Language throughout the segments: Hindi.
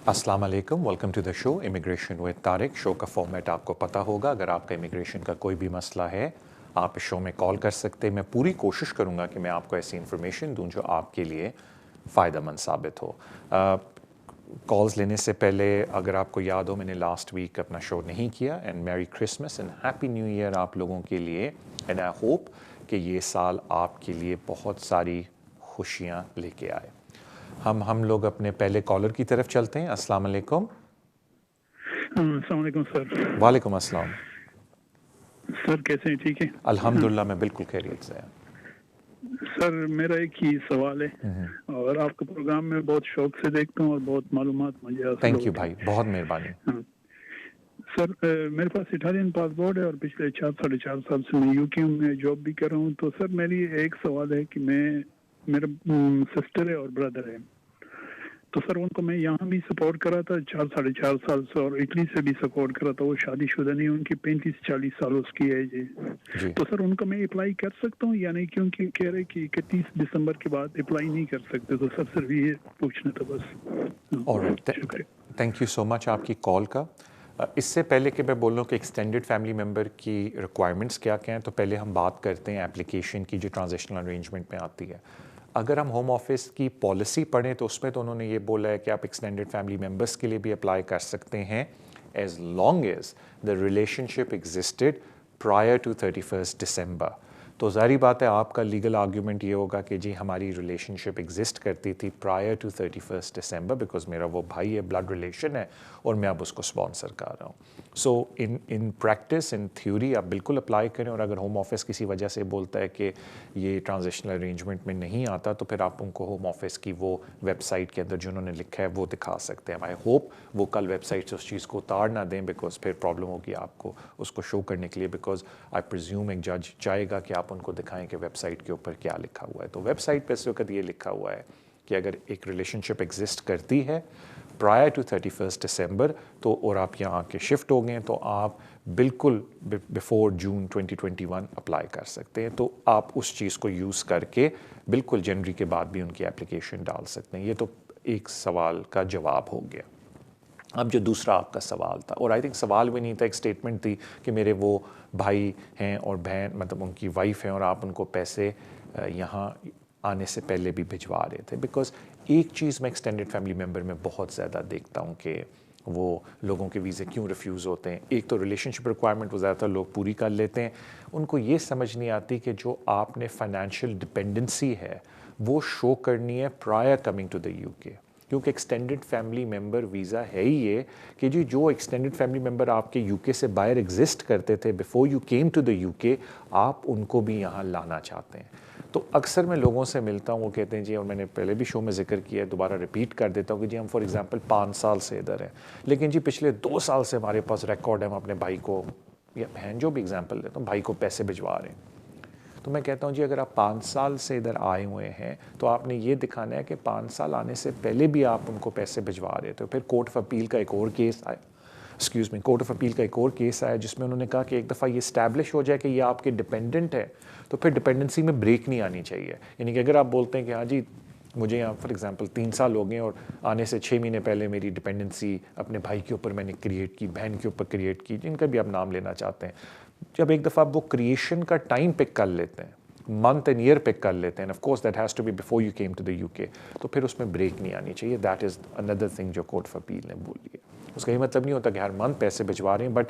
अस्सलाम वालेकुम, welcome to the show immigration with Tariq. Show का फॉर्मेट आपको पता होगा। अगर आपका इमिग्रेशन का कोई भी मसला है, आप इस शो में कॉल कर सकते हैं। मैं पूरी कोशिश करूंगा कि मैं आपको ऐसी इन्फॉर्मेशन दूं जो आपके लिए फ़ायदेमंद साबित हो। कॉल्स लेने से पहले अगर आपको याद हो, मैंने लास्ट वीक अपना शो नहीं किया। And merry Christmas and happy new year आप लोगों के लिए। एंड आई होप कि ये साल आपके लिए बहुत सारी खुशियाँ लेके आए। हम लोग अपने पहले कॉलर की तरफ चलते हैं। अस्सलाम वालेकुम। अस्सलाम वालेकुम सर। वालेकुम अस्सलाम। सर कैसे हैं? ठीक है। अल्हम्दुलिल्लाह मैं बिल्कुल खैरियत से है। सर मेरा एक ही सवाल है और आपका प्रोग्राम में बहुत शौक से देखता हूँ और बहुत मालूमात मुझे हासिल थैंक यू होती भाई, बहुत मेहरबानी। हाँ। सर मेरे पास इटालियन पासपोर्ट है और पिछले 4 साढ़े 4 साल से मैं यूके में जॉब भी कर रहा हूँ। तो सर मेरी एक सवाल है कि मेरा सिस्टर है और ब्रदर है। तो सर उनको मैं यहाँ भी सपोर्ट करा था 4 साढ़े 4 साल से और इटली से भी सपोर्ट करा था। वो शादीशुदा नहीं, उनकी 35-40 साल उसकी एज है। जी तो सर उनका मैं अप्लाई कर सकता हूँ या नहीं, क्योंकि कह रहे कि 31 दिसंबर के बाद अप्लाई नहीं कर सकते। तो सर सिर्फ ये पूछना था बस। ऑलराइट, शुक्रिया। थैंक यू सो मच आपकी कॉल का। इससे पहले कि मैं बोलूँ कि एक्सटेंडेड फैमिली मेम्बर की रिक्वायरमेंट्स क्या क्या हैं, तो पहले हम बात करते हैं एप्लीकेशन की जो ट्रांजिशनल अरेंजमेंट में आती है। अगर हम होम ऑफिस की पॉलिसी पढ़ें तो उसमें तो उन्होंने ये बोला है कि आप एक्सटेंडेड फैमिली मेम्बर्स के लिए भी अप्लाई कर सकते हैं as long as the relationship existed prior to 31 December. तो ज़ाहिर बात है आपका लीगल आर्ग्यूमेंट ये होगा कि जी हमारी रिलेशनशिप एग्जिस्ट करती थी प्रायर टू 31 दिसंबर बिकॉज मेरा वो भाई है, ब्लड रिलेशन है और मैं अब उसको स्पॉन्सर कर रहा हूँ। सो इन प्रैक्टिस, इन थ्योरी आप बिल्कुल अप्लाई करें। और अगर होम ऑफिस किसी वजह से बोलता है कि ये ट्रांजिशनल अरेंजमेंट में नहीं आता तो फिर आप उनको होम ऑफिस की वो वेबसाइट के अंदर जो उन्होंने लिखा है वो दिखा सकते हैं। आई होप वो कल वेबसाइट से उस चीज़ को उतार ना दें बिकॉज फिर प्रॉब्लम होगी आपको उसको शो करने के लिए। बिकॉज आई प्रिज्यूम एक जज चाहेगा कि आप उनको दिखाएं कि वेबसाइट के ऊपर क्या लिखा हुआ है। तो वेबसाइट पर इस वक्त ये लिखा हुआ है कि अगर एक रिलेशनशिप एग्जिस्ट करती है प्रायर टू 31 दिसंबर तो और आप यहाँ आके शिफ्ट हो गए तो आप बिल्कुल बिफोर जून 2021 अप्लाई कर सकते हैं। तो आप उस चीज़ को यूज़ करके बिल्कुल जनवरी के बाद भी उनकी एप्लीकेशन डाल सकते हैं। ये तो एक सवाल का जवाब हो गया। अब जो दूसरा आपका सवाल था, और आई थिंक सवाल भी नहीं था, एक स्टेटमेंट थी कि मेरे वो भाई हैं और बहन मतलब उनकी वाइफ हैं और आप उनको पैसे यहाँ आने से पहले भी भिजवा रहे थे। बिकॉज एक चीज़ मैं एक्सटेंडेड फैमिली मेम्बर में बहुत ज़्यादा देखता हूँ कि वो लोगों के वीज़े क्यों रिफ्यूज़ होते हैं। एक तो रिलेशनशिप रिक्वायरमेंट वो ज़्यादातर लोग पूरी कर लेते हैं। उनको ये समझ नहीं आती कि जो आपने फाइनेंशियल डिपेंडेंसी है वो शो करनी है prior coming to the UK. क्योंकि एक्सटेंडेड फैमिली मेम्बर वीज़ा है ही ये कि जी जो एक्सटेंडेड फैमिली मेम्बर आपके यूके से बाहर एग्जिस्ट करते थे before you came to the UK, आप उनको भी यहाँ लाना चाहते हैं। तो अक्सर मैं लोगों से मिलता हूँ, वो कहते हैं जी, और मैंने पहले भी शो में जिक्र किया है, दोबारा रिपीट कर देता हूँ कि जी हम फॉर एग्जांपल 5 साल से इधर हैं लेकिन जी पिछले 2 साल से हमारे पास रिकॉर्ड है, हम अपने भाई को या बहन जो भी एग्जाम्पल देता हूँ भाई को पैसे भिजवा रहे हैं। तो मैं कहता हूँ जी अगर आप 5 साल से इधर आए हुए हैं तो आपने ये दिखाना है कि 5 साल आने से पहले भी आप उनको पैसे भिजवा रहे थे। फिर कोर्ट ऑफ अपील का एक और केस आया, कोर्ट ऑफ अपील का एक और केस आया जिसमें उन्होंने कहा कि एक दफ़ा ये इस्टेब्लिश हो जाए कि ये आपके डिपेंडेंट है तो फिर डिपेंडेंसी में ब्रेक नहीं आनी चाहिए। यानी कि अगर आप बोलते हैं कि हाँ जी मुझे यहाँ फॉर एग्जांपल 3 साल हो गए और आने से 6 महीने पहले मेरी डिपेंडेंसी अपने भाई के ऊपर मैंने क्रिएट की, बहन के ऊपर क्रिएट की, जिनका भी आप नाम लेना चाहते हैं, जब एक दफ़ा वो क्रिएशन का टाइम पिक कर लेते हैं, मंथ एंड ईयर पिक कर लेते हैं, of course that has to be before you came to the UK, तो फिर उसमें ब्रेक नहीं आनी चाहिए। दैट इज़ अनदर थिंग जो कोर्ट ऑफ अपील ने बोली है। उसका ये मतलब नहीं होता कि हर मंथ पैसे भिजवा रहे हैं, बट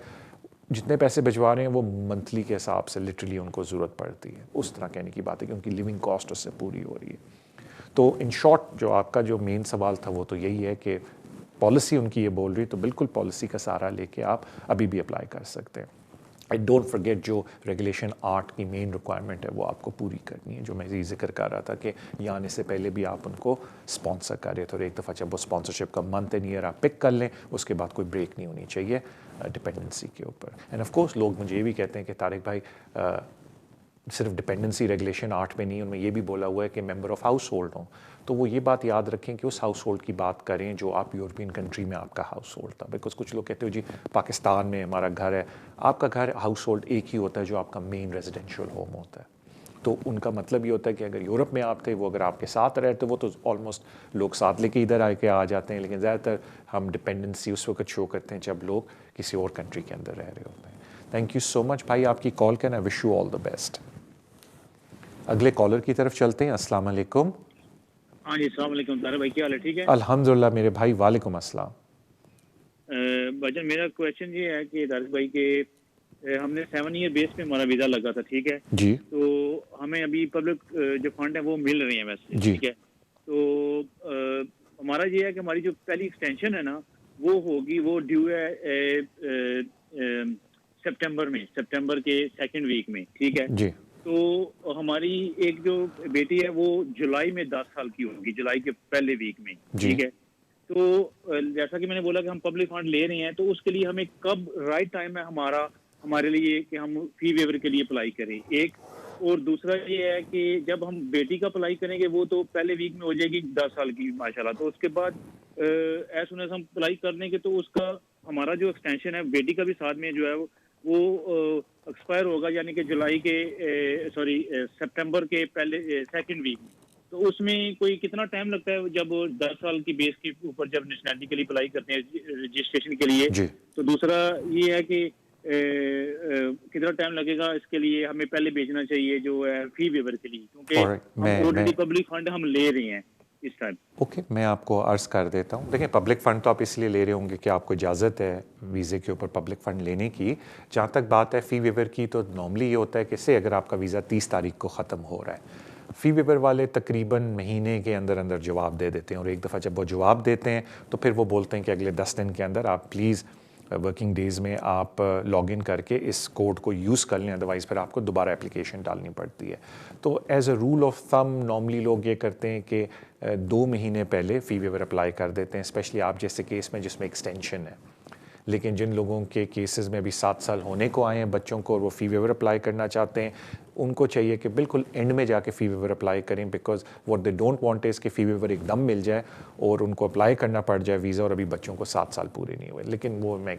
जितने पैसे भिजवा रहे हैं वो मंथली के हिसाब से लिटरली उनको ज़रूरत पड़ती है, उस तरह कहने की बात है कि उनकी लिविंग कॉस्ट उससे पूरी हो रही है। तो इन शॉर्ट जो आपका जो मेन सवाल था वो तो यही है कि पॉलिसी उनकी ये बोल रही है तो बिल्कुल पॉलिसी का सहारा लेके आप अभी भी अप्लाई कर सकते हैं। आई डोंट फॉरगेट जो रेगुलेशन 8 की मेन रिक्वायरमेंट है वो आपको पूरी करनी है, जो मैं ये जिक्र कर रहा था कि यहाँ आने से पहले भी आप उनको स्पॉन्सर कर रहे थे और एक दफ़ा जब वो स्पॉन्सरशिप का मंथ एंड ईयर आप पिक कर लें उसके बाद कोई ब्रेक नहीं होनी चाहिए डिपेंडेंसी के ऊपर। एंड ऑफ कोर्स लोग मुझे ये भी कहते हैं कि तारिक भाई सिर्फ डिपेंडेंसी रेगुलेशन 8 में नहीं, उनमें ये भी बोला हुआ है कि मेंबर ऑफ हाउस होल्ड हों। तो वो ये बात याद रखें कि उस हाउस होल्ड की बात करें जो आप यूरोपियन कंट्री में आपका हाउस होल्ड था। बिकॉज कुछ लोग कहते हो जी पाकिस्तान में हमारा घर है, आपका घर हाउस होल्ड एक ही होता है जो आपका मेन रेजिडेंशियल होम होता है। तो उनका मतलब ये होता है कि अगर यूरोप में आप थे, वो अगर आपके साथ रहे तो वो तो ऑलमोस्ट लोग साथ लेके इधर आके आ जाते हैं, लेकिन ज़्यादातर हम डिपेंडेंसी उस वक्त शो करते हैं जब लोग किसी और कंट्री के अंदर रह रहे होते हैं। थैंक यू सो मच भाई आपकी कॉल का, ना wish you all the best. अगले कॉलर की तरफ चलते हैं। अस्सलाम वालेकुम। हाँ जी, अस्सलाम वालेकुम तारिक भाई, क्या हाल है? ठीक है अल्हम्दुलिल्लाह मेरे भाई, वालेकुम अस्सलाम। भाईजान, मेरा क्वेश्चन ये है कि तारिक भाई के हमने 7 ईयर बेस पे हमारा वीज़ा लगा था, ठीक है जी तो हमें अभी पब्लिक जो फंड है वो मिल रहे हैं वैसे, जी ठीक है तो हमारा ये है कि हमारी जो पहली एक्सटेंशन है ना वो होगी, वो ड्यू है सितंबर के सेकंड वीक में, ठीक है। जी तो हमारी एक जो बेटी है वो जुलाई में 10 साल की होगी, जुलाई के पहले वीक में, जी। ठीक है। तो जैसा कि मैंने बोला कि हम पब्लिक फंड ले रहे हैं, तो उसके लिए हमें कब राइट टाइम है हमारे लिए कि हम फी वेवर के लिए अप्लाई करें, एक। और दूसरा ये है कि जब हम बेटी का अप्लाई करेंगे वो तो पहले वीक में हो जाएगी 10 साल की माशाल्लाह, तो उसके बाद एज सुन एज हम अप्लाई कर देंगे तो उसका हमारा जो एक्सटेंशन है बेटी का भी साथ में जो है वो एक्सपायर होगा, यानी कि जुलाई के सितंबर के पहले सेकंड वीक में। तो उसमें कोई कितना टाइम लगता है जब 10 साल की बेस के ऊपर जब नेशनलिटी के लिए अप्लाई करते हैं रजिस्ट्रेशन के लिए? जी। तो दूसरा ये है कि कितना टाइम लगेगा इसके लिए, हमें पहले भेजना चाहिए जो है फी वेवर के लिए, क्योंकि हम ऑलरेडी पब्लिक फंड हम ले रहे हैं इस टाइम। ओके, मैं आपको अर्ज़ कर देता हूँ। देखिए, पब्लिक फ़ंड तो आप इसलिए ले रहे होंगे कि आपको इजाज़त है वीज़े के ऊपर पब्लिक फ़ंड लेने की। जहाँ तक बात है फ़ी वेवर की, तो नॉर्मली ये होता है कि से अगर आपका वीज़ा 30 तारीख को ख़त्म हो रहा है, फ़ी वेवर वाले तकरीबन महीने के अंदर अंदर जवाब दे देते हैं, और एक दफ़ा जब वो जवाब देते हैं तो फिर वो बोलते हैं कि अगले 10 दिन के अंदर आप प्लीज़ वर्किंग डेज़ में आप लॉगिन करके इस कोड को यूज़ कर लें, अदरवाइज़ फिर आपको दोबारा एप्लीकेशन डालनी पड़ती है। तो as a rule of thumb normally लोग ये करते हैं कि 2 महीने पहले फ़ी वेवर अप्लाई कर देते हैं, स्पेशली आप जैसे केस में जिसमें एक्सटेंशन है। लेकिन जिन लोगों के केसेस में अभी 7 साल होने को आए हैं बच्चों को और वो फ़ी वेवर अप्लाई करना चाहते हैं, उनको चाहिए कि बिल्कुल एंड में जाके फ़ी वेवर अप्लाई करें, because what they don't want is कि फ़ी वेवर एकदम मिल जाए और उनको अप्लाई करना पड़ जाए वीज़ा, और अभी बच्चों को 7 साल पूरे नहीं हुए। लेकिन वो मैं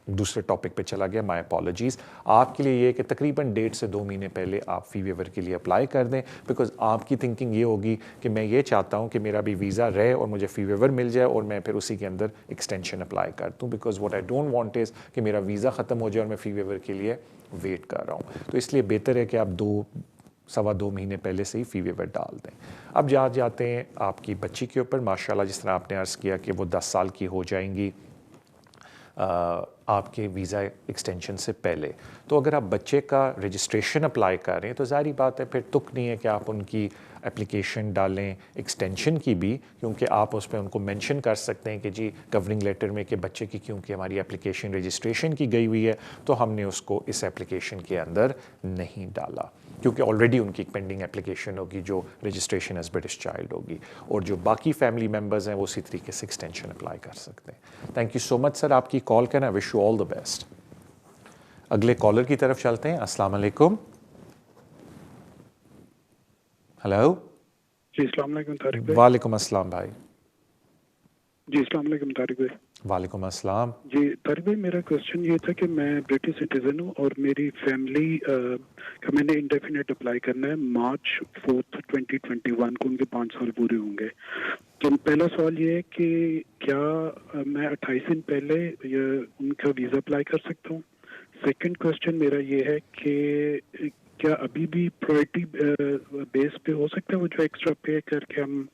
दूसरे टॉपिक पे चला गया, माय अपॉलॉजीज़। आपके लिए ये कि तकरीबन 1.5 से 2 महीने पहले आप फ़ी वेवर के लिए अप्लाई कर दें, बिकॉज आपकी थिंकिंग ये होगी कि मैं ये चाहता हूँ कि मेरा भी वीज़ा रहे और मुझे फ़ी वेवर मिल जाए और मैं फिर उसी के अंदर एक्सटेंशन अप्लाई कर दूँ, because what I don't want is कि मेरा वीज़ा ख़त्म हो जाए और मैं फ़ी वेवर के लिए वेट कर रहा हूँ। तो इसलिए बेहतर है कि आप 2-2.25 महीने पहले से ही फ़ी वेवर डाल दें। अब जाते हैं आपकी बच्ची के ऊपर। माशाल्लाह, जिस तरह आपने अर्ज़ किया कि वो 10 साल की हो जाएंगी आपके वीज़ा एक्सटेंशन से पहले, तो अगर आप बच्चे का रजिस्ट्रेशन अप्लाई कर रहे हैं तो ज़ाहिर बात है फिर तुक नहीं है कि आप उनकी एप्लीकेशन डालें एक्सटेंशन की भी, क्योंकि आप उस पर उनको मेंशन कर सकते हैं कि जी कवरिंग लेटर में कि बच्चे की क्योंकि हमारी एप्लीकेशन रजिस्ट्रेशन की गई हुई है तो हमने उसको इस एप्लीकेशन के अंदर नहीं डाला, क्योंकि ऑलरेडी उनकी एक पेंडिंग एप्लीकेशन होगी जो रजिस्ट्रेशन एज ब्रिटिश चाइल्ड होगी, और जो बाकी फैमिली मेम्बर्स हैं वो उसी तरीके से एक्सटेंशन अप्लाई कर सकते हैं। Thank you so much sir आपकी कॉल का, ना wish you all the best. अगले कॉलर की तरफ चलते हैं। अस्सलाम वालेकुम। हेलो जी, अस्सलाम वालेकुम तारिक भाई। वालेकुम अस्सलाम भाई। जी, अस्सलाम वालेकुम तारिक भाई। वालेकुम अस्सलाम। जी तारिक भाई, मेरा क्वेश्चन ये था कि मैं ब्रिटिश सिटीजन हूँ और मेरी फैमिली का मैंने इंडेफिनेट अप्लाई करना है मार्च 4, 2021 को उनके 5 साल पूरे होंगे। तो पहला सवाल ये है कि क्या मैं 28 दिन पहले उनका वीज़ा अप्लाई कर सकता हूँ? सेकंड क्वेश्चन मेरा ये है कि क्या अभी भी प्रायोरिटी बेस पे हो सकता है वो जो एक्स्ट्रा पे करके हम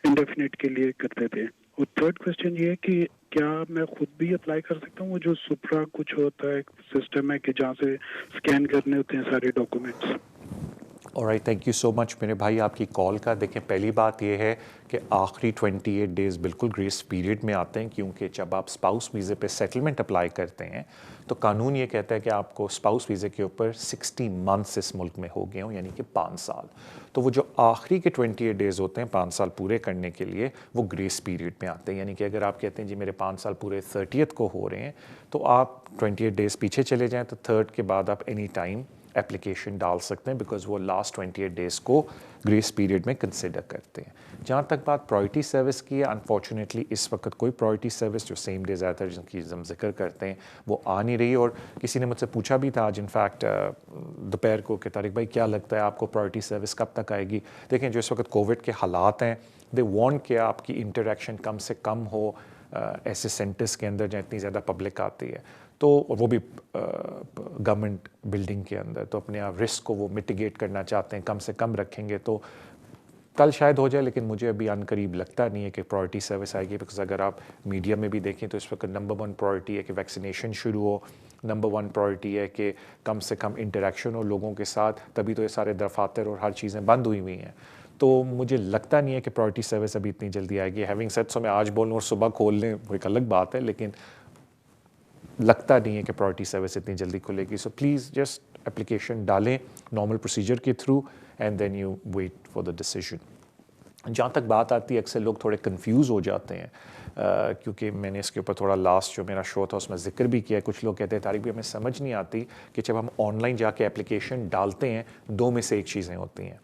इंडेफिनेट के लिए करते थे? और थर्ड क्वेश्चन ये है कि क्या मैं खुद भी अप्लाई कर सकता हूँ वो जो सुप्रा कुछ होता है सिस्टम है कि जहाँ से स्कैन करने होते हैं सारे documents? Alright, thank you so much मेरे भाई आपकी कॉल का। देखें, पहली बात यह है कि आखिरी 28 डेज़ बिल्कुल ग्रेस पीरियड में आते हैं, क्योंकि जब आप स्पाउस वीज़े पे सेटलमेंट अप्लाई करते हैं तो कानून ये कहता है कि आपको स्पाउस वीज़े के ऊपर 60 मंथ्स इस मुल्क में हो गए हों, यानी कि 5 साल। तो वो जो आखिरी के 28 डेज़ होते हैं 5 साल पूरे करने के लिए, वो ग्रेस पीरियड में आते हैं। यानी कि अगर आप कहते हैं जी मेरे 5 साल पूरे 30th को हो रहे हैं, तो आप 28 डेज़ पीछे चले जाएँ तो 3rd के बाद आप एनी टाइम एप्लीकेशन डाल सकते हैं, बिकॉज वो लास्ट 28 डेज़ को ग्रेस पीरियड में कंसिडर करते हैं। जहाँ तक बात प्रायोरिटी सर्विस की है, अनफॉर्चुनेटली इस वक्त कोई प्रायोरिटी सर्विस जो सेम डे ज़्यादातर जिनकी हम जिक्र करते हैं वो आ नहीं रही। और किसी ने मुझसे पूछा भी था आज इनफैक्ट दोपहर को कि तारिक भाई क्या लगता है आपको प्रायोरिटी सर्विस कब तक आएगी। देखें, जो इस वक्त कोविड के हालात हैं, दे वांट कि आपकी इंटरेक्शन कम से कम हो ऐसे सेंटर्स के अंदर जहाँ इतनी ज़्यादा पब्लिक आती है, तो वो भी गवर्नमेंट बिल्डिंग के अंदर, तो अपने आप रिस्क को वो मिटिगेट करना चाहते हैं, कम से कम रखेंगे। तो कल शायद हो जाए, लेकिन मुझे अभी अनकरीब लगता नहीं है कि प्रायोरिटी सर्विस आएगी। बिकॉज अगर आप मीडिया में भी देखें तो इस वक्त नंबर 1 प्रायोरिटी है कि वैक्सीनेशन शुरू हो, नंबर 1 प्रायोरिटी है कि कम से कम इंटरेक्शन हो लोगों के साथ, तभी तो ये सारे दफातर और हर चीज़ें बंद हुई हुई हैं। तो मुझे लगता नहीं है कि प्रायोरिटी सर्विस अभी इतनी जल्दी आएगी। हैविंग सेड सो, मैं आज बोलूँ और सुबह खोल लें वो एक अलग बात है, लेकिन लगता नहीं है कि प्रायोरिटी सर्विस इतनी जल्दी खुलेगी। सो प्लीज़ जस्ट एप्लीकेशन डालें नॉर्मल प्रोसीजर के through and then you wait for the decision. जहाँ तक बात आती है, अक्सर लोग थोड़े कंफ्यूज हो जाते हैं क्योंकि मैंने इसके ऊपर थोड़ा लास्ट जो मेरा शो था उसमें जिक्र भी किया। कुछ लोग कहते हैं तारिक भी हमें समझ नहीं आती कि जब हम ऑनलाइन जाके एप्लीकेशन डालते हैं, दो में से एक चीज़ें होती हैं,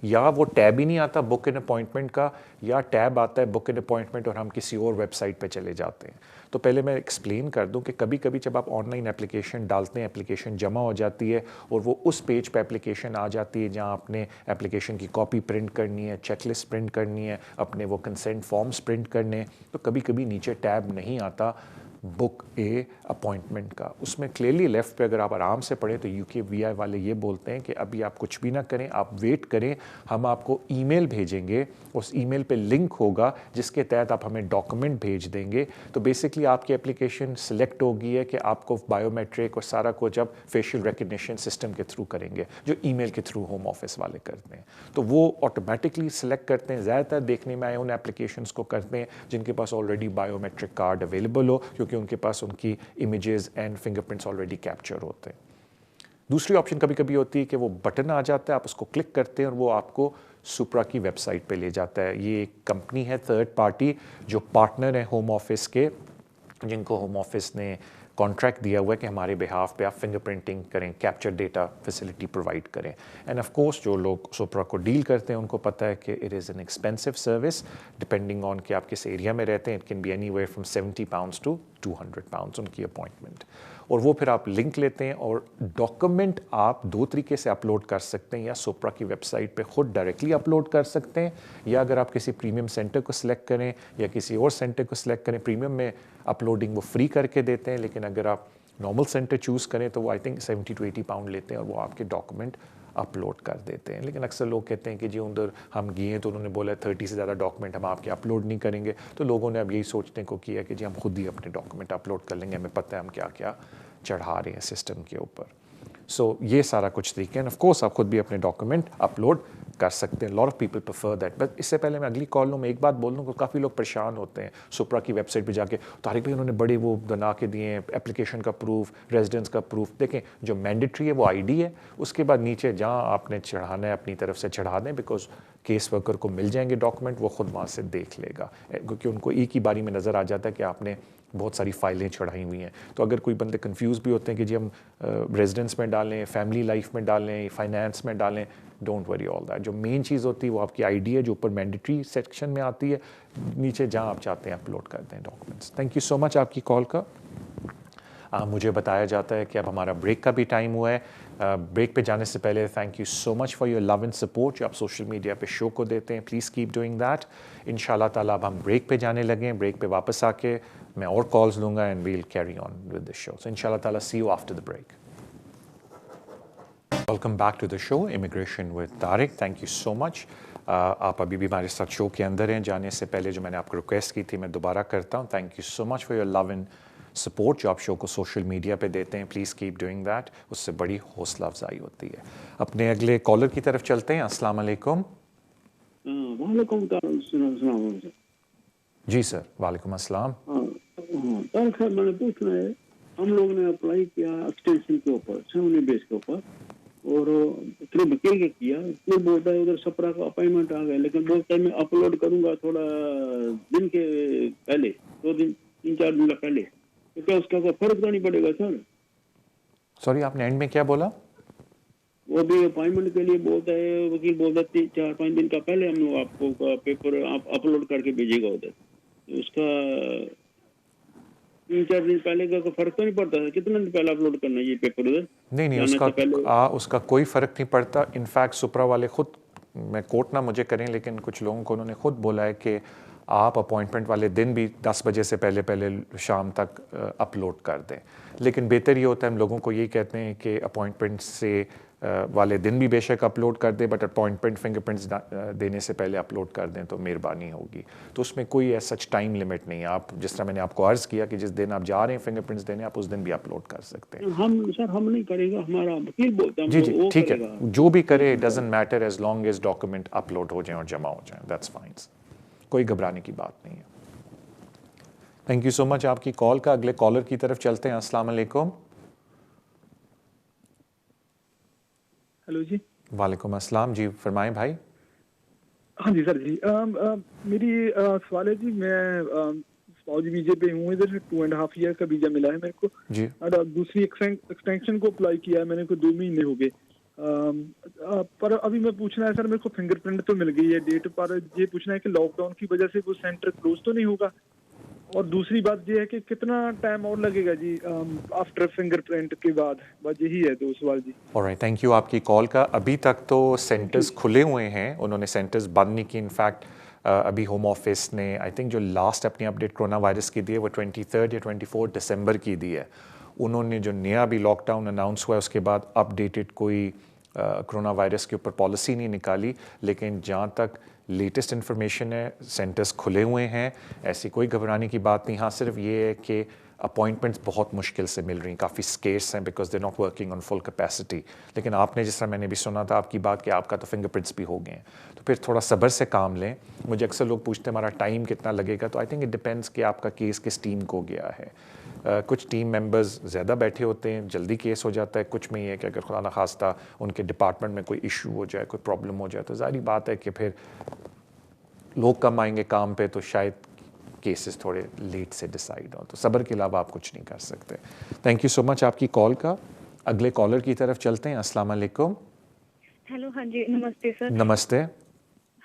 या वो टैब ही नहीं आता बुक एन अपॉइंटमेंट का, या टैब आता है बुक एन अपॉइंटमेंट और हम किसी और वेबसाइट पे चले जाते हैं। तो पहले मैं एक्सप्लेन कर दूं कि कभी कभी जब आप ऑनलाइन एप्लीकेशन डालते हैं, एप्लीकेशन जमा हो जाती है और वो उस पेज पे एप्लीकेशन आ जाती है जहां आपने एप्लीकेशन की कॉपी प्रिंट करनी है, चेकलिस्ट प्रिंट करनी है, अपने वो कंसेंट फॉर्म्स प्रिंट करने हैं, तो कभी कभी नीचे टैब नहीं आता बुक ए अपॉइंटमेंट का। उसमें क्लियरली लेफ्ट पे अगर आप आराम से पढ़ें तो UKVI वाले ये बोलते हैं कि अभी आप कुछ भी ना करें, आप वेट करें, हम आपको ईमेल भेजेंगे, उस ईमेल पे लिंक होगा जिसके तहत आप हमें डॉक्यूमेंट भेज देंगे। तो बेसिकली आपकी एप्लीकेशन सिलेक्ट होगी है कि आपको बायोमेट्रिक और सारा कुछ जब फेशियल रिकग्निशन सिस्टम के थ्रू करेंगे, जो ईमेल के थ्रू होम ऑफिस वाले करते हैं, तो वो ऑटोमेटिकली सिलेक्ट करते हैं। ज़्यादातर देखने में आए उन एप्लीकेशंस को करते हैं जिनके पास ऑलरेडी बायोमेट्रिक कार्ड अवेलेबल हो, क्योंकि उनके पास उनकी images and fingerprints already capture होते हैं। दूसरी ऑप्शन कभी कभी होती है कि वो बटन आ जाता है, आप उसको क्लिक करते हैं और वो आपको सुप्रा की वेबसाइट पे ले जाता है। ये एक कंपनी है थर्ड पार्टी जो पार्टनर है होम ऑफिस के, जिनको होम ऑफिस ने कॉन्ट्रैक्ट दिया हुआ है कि हमारे बिहाफ पे आप फिंगरप्रिंटिंग करें, कैप्चर डेटा फैसिलिटी प्रोवाइड करें। एंड ऑफ कोर्स जो लोग सुप्रा को डील करते हैं उनको पता है कि it is an expensive service, depending on कि आप किस एरिया में रहते हैं। It can be anywhere from £70 to £200 उनकी अपॉइंटमेंट। और वो फिर आप लिंक लेते हैं और डॉक्यूमेंट आप दो तरीके से अपलोड कर सकते हैं, या सुप्रा की वेबसाइट पे खुद डायरेक्टली अपलोड कर सकते हैं, या अगर आप किसी प्रीमियम सेंटर को सिलेक्ट करें या किसी और सेंटर को सिलेक्ट करें, प्रीमियम में अपलोडिंग वो फ्री करके देते हैं, लेकिन अगर आप नॉर्मल सेंटर चूज़ करें तो वो आई थिंक £70 to £80 लेते हैं और वो आपके डॉक्यूमेंट अपलोड कर देते हैं। लेकिन अक्सर लोग कहते हैं कि जी उधर हम गए हैं तो उन्होंने बोला 30 से ज़्यादा डॉक्यूमेंट हम आपके अपलोड नहीं करेंगे, तो लोगों ने अब यही सोचने को किया कि जी हम खुद ही अपने डॉक्यूमेंट अपलोड कर लेंगे, हमें पता है हम क्या क्या चढ़ा रहे हैं सिस्टम के ऊपर। सो ये सारा कुछ तरीके हैं। ऑफ कोर्स आप खुद भी अपने डॉक्यूमेंट अपलोड कर सकते हैं। Lot of people prefer that. But इससे पहले मैं अगली कॉल में एक बात बोल दूँ, काफ़ी लोग परेशान होते हैं सुप्रा की वेबसाइट पे जाके, तारिक भाई उन्होंने बड़े वो बना के दिए हैं, एप्लीकेशन का प्रूफ, रेजिडेंस का प्रूफ। देखें, जो मैंडेटरी है वो ID है, उसके बाद नीचे जहाँ आपने चढ़ाना है अपनी तरफ से चढ़ा दें, बिकॉज केस वर्कर को मिल जाएंगे डॉक्यूमेंट, वो खुद वहाँ से देख लेगा, क्योंकि उनको एक ही बारी में नज़र आ जाता है कि आपने बहुत सारी फाइलें चढ़ाई हुई हैं। तो अगर कोई बंदे कंफ्यूज भी होते हैं कि जी हम रेजिडेंस में डालें, फैमिली लाइफ में डालें, फाइनेंस में डालें, डोंट वरी ऑल दैट। जो मेन चीज़ होती है वो आपकी ID है, जो ऊपर मैंडेटरी सेक्शन में आती है, नीचे जहाँ आप चाहते हैं अपलोड करते हैं documents. Thank you so much आपकी कॉल का। मुझे बताया जाता है कि अब हमारा ब्रेक का भी टाइम हुआ है। ब्रेक पे जाने से पहले thank you so much for your love and support जो आप सोशल मीडिया पे शो को देते हैं। Please keep doing that. इंशाल्लाह ताला अब हम ब्रेक पे जाने लगे। ब्रेक पे वापस आके मैं और कॉल्स लूँगा and will carry on with the show. So इंशाल्लाह ताला see you after the break. Welcome back to the show immigration with Tariq. Thank you so much. आप अभी भी हमारे साथ शो के अंदर हैं। जाने से पहले जो मैंने आपको रिक्वेस्ट की थी मैं दोबारा करता हूँ, thank you so much for your love and support जो आप शो को सोशल मीडिया पे देते हैं। प्लीज़ कीप डूइंग दैट, उससे बड़ी हौसला अफजाई होती है। अपने अगले कॉलर की तरफ चलते हैं। अस्सलाम वालेकुम। जी सर, वालेकुम अस्सलाम। सर मैंने पूछना है, हम लोग ने अप्लाई किया एक्सटेंशन के ऊपर, 7 बेस के ऊपर, और फिर वकील के किया, फिर बोलता है उधर सप्रा का अपॉइंटमेंट आ गया, लेकिन बोलता है मैं अपलोड करूंगा थोड़ा दिन के पहले, 2 दिन 3-4 दिन पहले, तो क्या उसका कोई फर्क तो नहीं पड़ेगा सर? सॉरी, आपने एंड में क्या बोला? वो भी अपॉइंटमेंट के लिए बोलता है, वकील बोलता है 4-5 दिन का पहले हम लोग आपको पेपर आप अपलोड करके भेजेगा उधर। तो उसका 3-4 दिन पहले का कोई फर्क तो नहीं पड़ता है? कितने दिन पहले अपलोड करना है ये पेपर उधर नहीं नहीं, जाने से पहले? उसका कोई फ़र्क नहीं पड़ता। इनफैक्ट सुप्रा वाले खुद, मैं कोट ना मुझे करें, लेकिन कुछ लोगों को उन्होंने खुद बोला है कि आप अपॉइंटमेंट वाले दिन भी 10 बजे से पहले पहले शाम तक अपलोड कर दें। लेकिन बेहतर ये होता है, हम लोगों को यही कहते हैं कि अपॉइंटमेंट से वाले दिन भी बेशक अपलोड कर दें, बट अपॉइंटमेंट फिंगरप्रिंट्स देने से पहले अपलोड कर दें तो मेहरबानी होगी। तो उसमें कोई ऐसा सच टाइम लिमिट नहीं है। आप जिस तरह मैंने आपको अर्ज़ किया कि जिस दिन आप जा रहे हैं फिंगरप्रिंट्स देने, आप उस दिन भी अपलोड कर सकते हैं। हम नहीं करेगा, हमारा वकील बोलता है जी जी, वो ठीक है, करेगा। जो भी करे doesn't matter as long as document upload हो जाए और जमा हो जाए, दैट्स फाइन। कोई घबराने की बात नहीं है। थैंक यू सो मच आपकी कॉल का। अगले कॉलर की तरफ चलते हैं। अस्सलाम वालेकुम। हेलो जी। वालेकुम अस्सलाम जी, फरमाएं भाई। हाँ जी सर जी, मेरी सवाल है जी, मैं स्पाउस वीजे पे हूँ इधर। 2.5 ईयर का वीजा मिला है मेरे को जी और दूसरी एक्सटेंशन को अप्लाई किया है मैंने को 2 महीने हो गए। पर अभी मैं पूछना है सर, मेरे को फिंगरप्रिंट तो मिल गई है डेट, पर ये पूछना है कि लॉकडाउन की वजह से वो सेंटर क्लोज तो नहीं होगा। और दूसरी बात ये है कि कितना टाइम और लगेगा जी आफ्टर फिंगरप्रिंट के बाद। बस यही है 2 सवाल जी। ऑलराइट, थैंक यू आपकी कॉल का। अभी तक तो सेंटर्स खुले हुए हैं, उन्होंने सेंटर्स बंद नहीं की। इनफैक्ट अभी होम ऑफिस ने आई थिंक जो लास्ट अपनी अपडेट कोरोना वायरस की दी है वो 23 या 24 दिसंबर की दी है। उन्होंने जो नया अभी लॉकडाउन अनाउंस हुआ है उसके बाद अपडेटेड कोई कोरोना वायरस के ऊपर पॉलिसी नहीं निकाली। लेकिन जहाँ तक लेटेस्ट इन्फॉर्मेशन है, सेंटर्स खुले हुए हैं, ऐसी कोई घबराने की बात नहीं। हाँ, सिर्फ ये है कि अपॉइंटमेंट्स बहुत मुश्किल से मिल रही हैं, काफ़ी स्केर्स हैं, because they not working on full capacity. लेकिन आपने जिस तरह मैंने भी सुना था आपकी बात कि आपका तो फिंगरप्रिंट्स भी हो गए हैं, तो फिर थोड़ा सब्र से काम लें। मुझे अक्सर लोग पूछते हैं हमारा टाइम कितना लगेगा, तो आई थिंक इट डिपेंड्स कि आपका केस किस टीम को गया है। कुछ टीम मेंबर्स ज़्यादा बैठे होते हैं, जल्दी केस हो जाता है। कुछ में ये है कि अगर खुदा न खास्ता उनके डिपार्टमेंट में कोई इशू हो जाए, कोई प्रॉब्लम हो जाए, तो ज़ाहिर बात है कि फिर लोग कम आएंगे काम पे, तो शायद केसेस थोड़े लेट से डिसाइड हो। तो सब्र के अलावा आप कुछ नहीं कर सकते। थैंक यू सो मच आपकी कॉल का। अगले कॉलर की तरफ चलते हैं। अस्सलाम वालेकुम। हेलो, हाँ जी, नमस्ते सर। नमस्ते।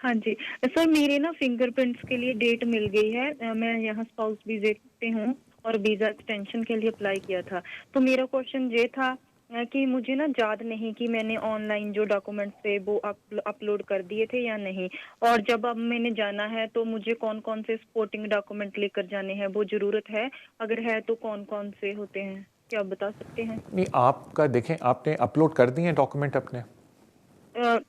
हाँ जी सर, मेरे ना फिंगरप्रिंट्स के लिए डेट मिल गई है। मैं यहाँ स्पाउस वीजे पे हूँ और वीजा एक्सटेंशन के लिए अप्लाई किया था। तो मेरा क्वेश्चन ये था कि मुझे ना याद नहीं कि मैंने ऑनलाइन जो डॉक्यूमेंट्स थे वो अपलोड कर दिए थे या नहीं। और जब अब मैंने जाना है तो मुझे कौन कौन से सपोर्टिंग डॉक्यूमेंट लेकर जाने हैं, वो ज़रूरत है? अगर है तो कौन कौन से होते हैं, क्या आप बता सकते हैं? नहीं, आपका देखें, आपने अपलोड कर दिए हैं डॉक्यूमेंट अपने?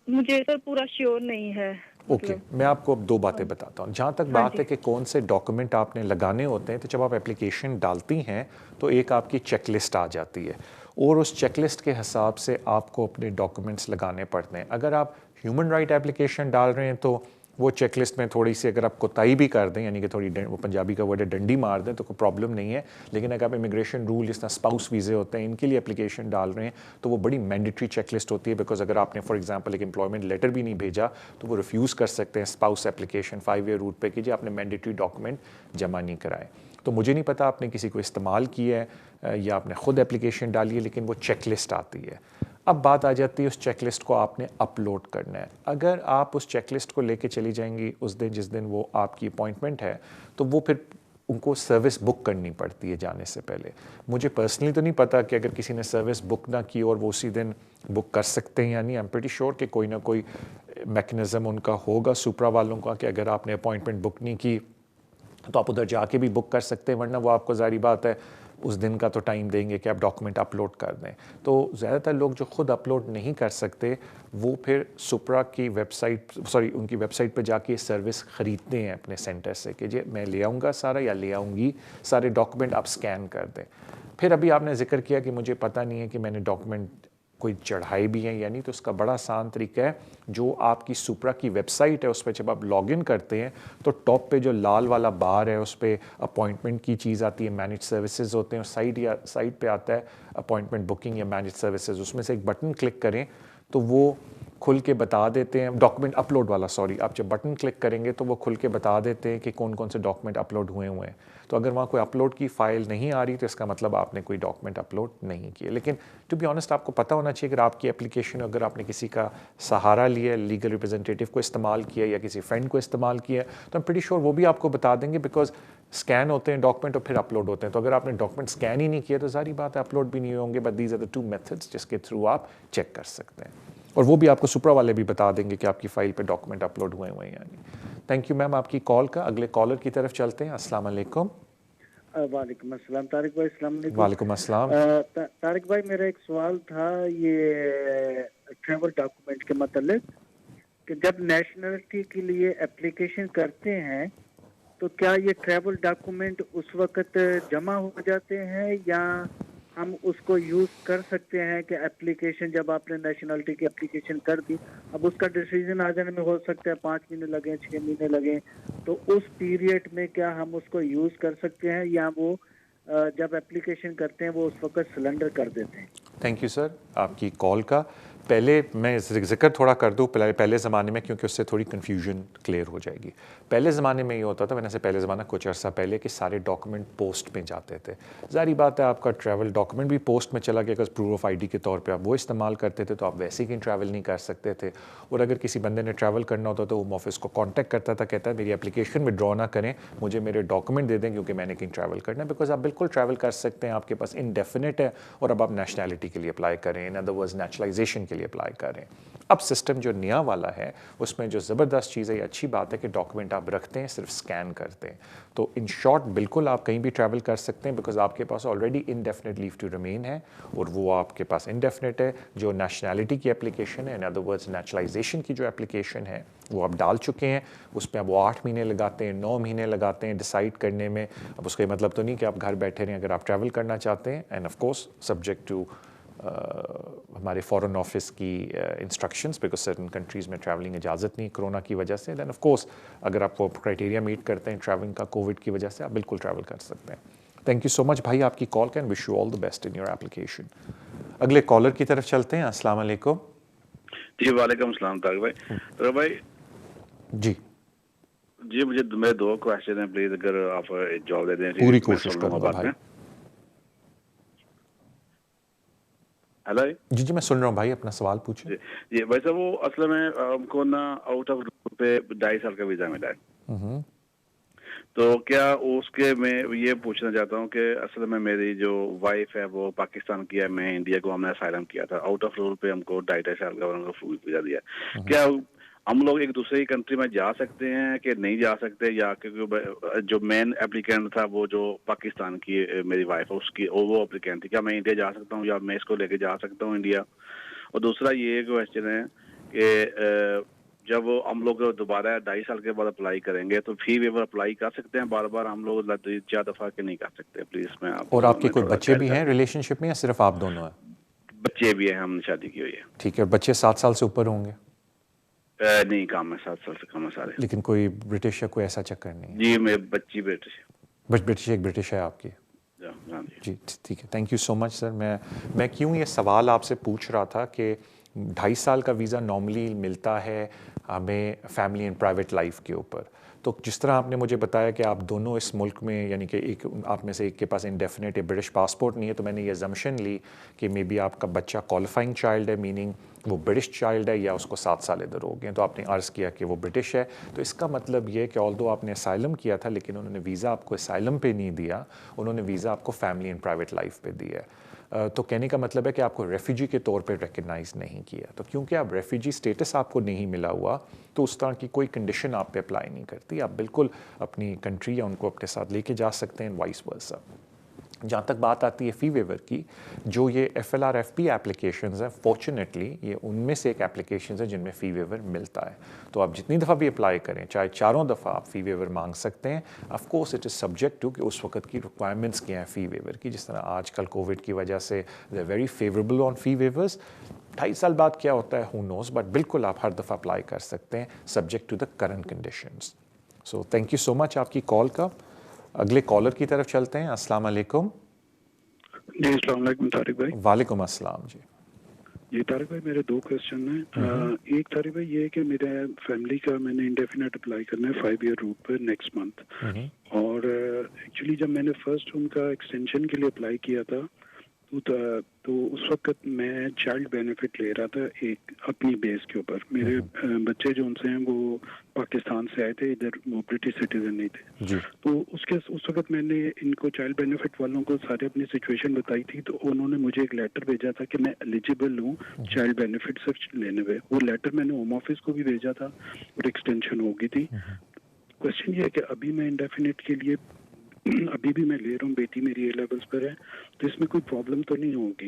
मुझे सर पूरा श्योर नहीं है। ओके, मैं आपको अब 2 बातें बताता हूँ। जहाँ तक बात है कि कौन से डॉक्यूमेंट आपने लगाने होते हैं, तो जब आप एप्लीकेशन डालती हैं तो एक आपकी चेकलिस्ट आ जाती है और उस चेकलिस्ट के हिसाब से आपको अपने डॉक्यूमेंट्स लगाने पड़ते हैं। अगर आप ह्यूमन राइट एप्लीकेशन डाल रहे हैं तो वो चेकलिस्ट में थोड़ी सी अगर आप कोताही भी कर दें, यानी कि थोड़ी वो पंजाबी का वर्ड है डंडी मार दें, तो कोई प्रॉब्लम नहीं है। लेकिन अगर आप इमिग्रेशन रूल जिस तरह स्पाउस वीज़े होते हैं इनके लिए एप्लीकेशन डाल रहे हैं तो वो बड़ी मैंडेटरी चेकलिस्ट होती है। बिकॉज अगर आपने फॉर एग्जांपल एक एम्प्लॉयमेंट लेटर भी नहीं भेजा तो वो रिफ्यूज़ कर सकते हैं स्पाउस एप्लीकेशन 5 ईयर रूट पे कि जी आपने मैंडेटरी डॉक्यूमेंट जमा नहीं कराए। तो मुझे नहीं पता आपने किसी को इस्तेमाल किया है या आपने खुद एप्लीकेशन डाली है, लेकिन वो चेकलिस्ट आती है। अब बात आ जाती है उस चेकलिस्ट को आपने अपलोड करना है। अगर आप उस चेकलिस्ट को लेके चली जाएंगी उस दिन जिस दिन वो आपकी अपॉइंटमेंट है, तो वो फिर उनको सर्विस बुक करनी पड़ती है जाने से पहले। मुझे पर्सनली तो नहीं पता कि अगर किसी ने सर्विस बुक ना की और वो उसी दिन बुक कर सकते हैं या नहीं। आई एम प्रीटी श्योर कि कोई ना कोई मैकेनिज़्म उनका होगा सुपरा वालों का कि अगर आपने अपॉइंटमेंट बुक नहीं की तो आप उधर जाके भी बुक कर सकते हैं, वरना वो आपको ज़ाहिर बात है उस दिन का तो टाइम देंगे कि आप डॉक्यूमेंट अपलोड कर दें। तो ज़्यादातर लोग जो खुद अपलोड नहीं कर सकते वो फिर सुपरा की उनकी वेबसाइट पर जाके सर्विस ख़रीदते हैं अपने सेंटर से कि जी मैं ले आऊँगा सारा या ले आऊँगी सारे डॉक्यूमेंट, आप स्कैन कर दें। फिर अभी आपने जिक्र किया कि मुझे पता नहीं है कि मैंने डॉक्यूमेंट कोई चढ़ाई भी है या नहीं, तो उसका बड़ा आसान तरीका है, जो आपकी सुपरा की वेबसाइट है उस पर जब आप लॉगिन करते हैं तो टॉप पे जो लाल वाला बार है उस पर अपॉइंटमेंट की चीज़ आती है, मैनेज सर्विसेज होते हैं, और साइड पे आता है अपॉइंटमेंट बुकिंग या मैनेज सर्विसेज। उसमें से एक बटन क्लिक करें तो वो खुल के बता देते हैं, डॉक्यूमेंट अपलोड वाला सॉरी, आप जब बटन क्लिक करेंगे तो वो खुल के बता देते हैं कि कौन कौन से डॉक्यूमेंट अपलोड हुए हैं। तो अगर वहाँ कोई अपलोड की फ़ाइल नहीं आ रही तो इसका मतलब आपने कोई डॉक्यूमेंट अपलोड नहीं किए। लेकिन टू बी ऑनेस्ट आपको पता होना चाहिए, अगर आपकी एप्लीकेशन, अगर आपने किसी का सहारा लिया, लीगल रिप्रेजेंटेटिव को इस्तेमाल किया या किसी फ्रेंड को इस्तेमाल किया, तो आई एम प्रीटी श्योर वो भी आपको बता देंगे, बिकॉज स्कैन होते हैं डॉक्यूमेंट और फिर अपलोड होते हैं। तो अगर आपने डॉक्यूमेंट स्कैन ही नहीं किया तो सारी बात है अपलोड भी नहीं होंगे। But these are the 2 methods जिसके थ्रू आप चेक कर सकते हैं, और वो भी आपको सुपरा वाले भी बता देंगे कि आपकी फ़ाइल पे डॉक्यूमेंट अपलोड हुए हैं या नहीं। थैंक यू मैम आपकी कॉल का। अगले कॉलर की तरफ चलते हैं। अस्सलाम वालेकुम। वालेकुम अस्सलाम तारिक भाई, अस्सलाम वालेकुम। वालेकुम अस्सलाम। तारिक भाई मेरा एक सवाल था ये ट्रैवल डॉक्यूमेंट के मतलब कि जब नेशनलिटी के लिए एप्लीकेशन करते हैं तो क्या ये ट्रैवल डॉक्यूमेंट उस वक्त जमा हो जाते हैं या हम उसको यूज कर सकते हैं कि एप्लीकेशन जब आपने नेशनलिटी की एप्लीकेशन कर दी, अब उसका डिसीजन आ जाने में हो सकता है 5 महीने लगे, 6 महीने लगे, तो उस पीरियड में क्या हम उसको यूज कर सकते हैं या वो जब एप्लीकेशन करते हैं वो उस वक्त सिलेंडर कर देते हैं? थैंक यू सर आपकी कॉल का। पहले मैं जिक्र थोड़ा कर दूँ पहले ज़माने में, क्योंकि उससे थोड़ी कन्फ्यूजन क्लियर हो जाएगी। पहले ज़माने में ये होता था, मैंने से पहले ज़माना कुछ अर्सा पहले, कि सारे डॉक्यूमेंट पोस्ट में जाते थे। ज़ाहिर बात है आपका ट्रैवल डॉक्यूमेंट भी पोस्ट में चला गया, अगर प्रूफ ऑफ आईडी के तौर पे आप वो इस्तेमाल करते थे तो आप वैसे ही ट्रैवल नहीं कर सकते थे। और अगर किसी बंदे ने ट्रैवल करना होता तो होम ऑफिस को कॉन्टैक्ट करता था, कहता है मेरी एप्लीकेशन विड्रॉ ना करें, मुझे मेरे डॉक्यूमेंट दे दें क्योंकि मैंने कहीं ट्रैवल करना है। बिकॉज आप बिल्कुल ट्रैवल कर सकते हैं, आपके पास इनडेफिनेट है, और अब आप नेशनैलिटी के लिए अप्लाई करें, इन अदर वर्ड्स नेचुरलाइजेशन के लिए अप्लाई करें। अब सिस्टम जो नया वाला है उसमें जो ज़बरदस्त चीज़ है, अच्छी बात है कि डॉक्यूमेंट आप रखते हैं, सिर्फ स्कैन करते हैं। तो इन शॉर्ट बिल्कुल आप कहीं भी ट्रैवल कर सकते हैं, बिकॉज आपके पास already indefinite leave to remain है, और वो आपके पास इनडेफिनेट है। जो नेशनैलिटी की एप्लीकेशन है, इन अदर वर्ड्स नेचुरलाइजेशन की जो एप्लीकेशन है, वो आप डाल चुके हैं। उस पर अब वो 8 महीने लगाते हैं, 9 महीने लगाते हैं डिसाइड करने में। अब उसका मतलब तो नहीं कि आप घर बैठे रहें, अगर आप ट्रैवल करना चाहते हैं, and of course subject to हमारे फॉरेन ऑफिस की इंस्ट्रक्शंस, बिकॉज सर्टन कंट्रीज़ में ट्रैवलिंग इजाज़त नहीं कोरोना की वजह से। दैन ऑफ कोर्स अगर आप वो क्राइटेरिया मीट करते हैं ट्रैवलिंग का कोविड की वजह से, आप बिल्कुल ट्रैवल कर सकते हैं। थैंक यू सो मच भाई आपकी कॉल का, and wish you all the best in your application. अगले कॉलर की तरफ चलते हैं। अस्सलाम वालेकुम। जी वालेकुम सलाम तारिक भाई। तो भाई जी मुझे मेरे 2 क्वेश्चन हैं, प्लीज अगर आप जवाब दे दें। पूरी कोशिश करूँगा भाई। हेलो जी मैं सुन रहा हूँ भाई, अपना सवाल पूछिए। जी भाई साहब, वो असल में हमको ना आउट ऑफ पे 2.5 साल का वीजा मिला है, तो क्या उसके मैं ये पूछना चाहता हूँ कि असल में मेरी जो वाइफ है वो पाकिस्तान की है, मैं इंडिया को, हमने असाइलम किया था, आउट ऑफ रूल पे हमको 2.5 साल का उनको वीजा दिया। क्या हम लोग एक दूसरे की कंट्री में जा सकते हैं कि नहीं जा सकते, या क्योंकि जो मेन एप्लीकेंट था वो जो पाकिस्तान की मेरी वाइफ है उसकी वो एप्लीकेंट थी, क्या मैं इंडिया जा सकता हूँ या मैं इसको लेके जा सकता हूँ इंडिया? और दूसरा ये क्वेश्चन है कि जब हम लोग दोबारा 2.5 साल के बाद अप्लाई करेंगे तो फी वेवर अप्लाई कर सकते हैं बार बार हम लोग 4 दफा के नहीं कर सकते? प्लीज मैं आप। और आपके कोई बच्चे भी हैं रिलेशनशिप में या सिर्फ आप दोनों हैं? बच्चे भी हैं, हमने शादी की हुई है। ठीक है, बच्चे 7 साल से ऊपर होंगे? नहीं, कम है, 7 साल से कम है सारे। लेकिन कोई ब्रिटिश या कोई ऐसा चक्कर नहीं? जी मेरी बच्ची ब्रिटिश है। ब्रिटिश, एक ब्रिटिश है आपकी? जी ठीक है, thank you so much sir. मैं क्यों ये सवाल आपसे पूछ रहा था कि 2.5 साल का वीज़ा नॉर्मली मिलता है हमें फैमिली एंड प्राइवेट लाइफ के ऊपर। तो जिस तरह आपने मुझे बताया कि आप दोनों इस मुल्क में, यानी कि एक आप में से एक के पास इंडेफिनेट ब्रिटिश पासपोर्ट नहीं है, तो मैंने ये जम्पशन ली कि मे बी आपका बच्चा क्वालिफाइंग चाइल्ड है, मीनिंग वो ब्रिटिश चाइल्ड है, या उसको 7 साल इधर हो गए। तो आपने अर्ज़ किया कि वो ब्रिटिश है, तो इसका मतलब ये कि ऑल्दो आपने असाइलम किया था लेकिन उन्होंने वीज़ा आपको असाइलम पे नहीं दिया, उन्होंने वीज़ा आपको फैमिली एंड प्राइवेट लाइफ पे दिया है। तो कहने का मतलब है कि आपको रेफ्यूजी के तौर पे रिकग्नाइज़ नहीं किया। तो क्योंकि आप रेफ्यूजी स्टेटस आपको नहीं मिला हुआ, तो उस तरह की कोई कंडीशन आप पे अप्लाई नहीं करती, आप बिल्कुल अपनी कंट्री या उनको अपने साथ लेके जा सकते हैं, वाइस वर्सा। जहाँ तक बात आती है फ़ी वेवर की, जो ये FLRFP एप्लीकेशंस हैं, फॉर्चुनेटली ये उनमें से एक एप्लीकेशंस है जिनमें फ़ी वेवर मिलता है। तो आप जितनी दफ़ा भी अप्लाई करें, चाहे 4 दफ़ा आप फ़ी वेवर मांग सकते हैं। Of course it is subject to कि उस वक्त की रिक्वायरमेंट्स क्या हैं फ़ी वेवर की। जिस तरह आजकल कोविड की वजह से they are very favourable on fee waivers. 2.5 साल बाद क्या होता है हू नोज़, बट बिल्कुल आप हर दफ़ा अप्लाई कर सकते हैं subject to the current conditions. So thank you so much आपकी कॉल का। अगले कॉलर की तरफ चलते हैं। अस्सलाम वालेकुम। जी अस्सलाम वालेकुम तारिक भाई। वालेकुम अस्सलाम जी। ये तारिक भाई मेरे दो क्वेश्चन हैं। एक तारिक भाई ये है कि मेरे फैमिली का मैंने इंडेफिनेट अप्लाई करना है 5 ईयर रूट पर नेक्स्ट मंथ। और एक्चुअली जब मैंने फर्स्ट उनका एक्सटेंशन के लिए अप्लाई किया था तो उस वक्त मैं चाइल्ड बेनिफिट ले रहा था एक अपनी बेस के ऊपर। मेरे बच्चे जो उनसे हैं वो पाकिस्तान से आए थे, इधर वो ब्रिटिश सिटीजन नहीं थे। तो उस वक्त मैंने इनको चाइल्ड बेनिफिट वालों को सारे अपनी सिचुएशन बताई थी, तो उन्होंने मुझे एक लेटर भेजा था कि मैं एलिजिबल हूँ चाइल्ड बेनिफिट से लेने में। वो लेटर मैंने होम ऑफिस को भी भेजा था और एक्सटेंशन हो गई थी। क्वेश्चन ये है कि अभी मैं इंडेफिनेट के लिए अभी भी मैं ले रहा हूँ, बेटी मेरी ए लेवल्स पर है, तो इसमें कोई प्रॉब्लम तो नहीं होगी?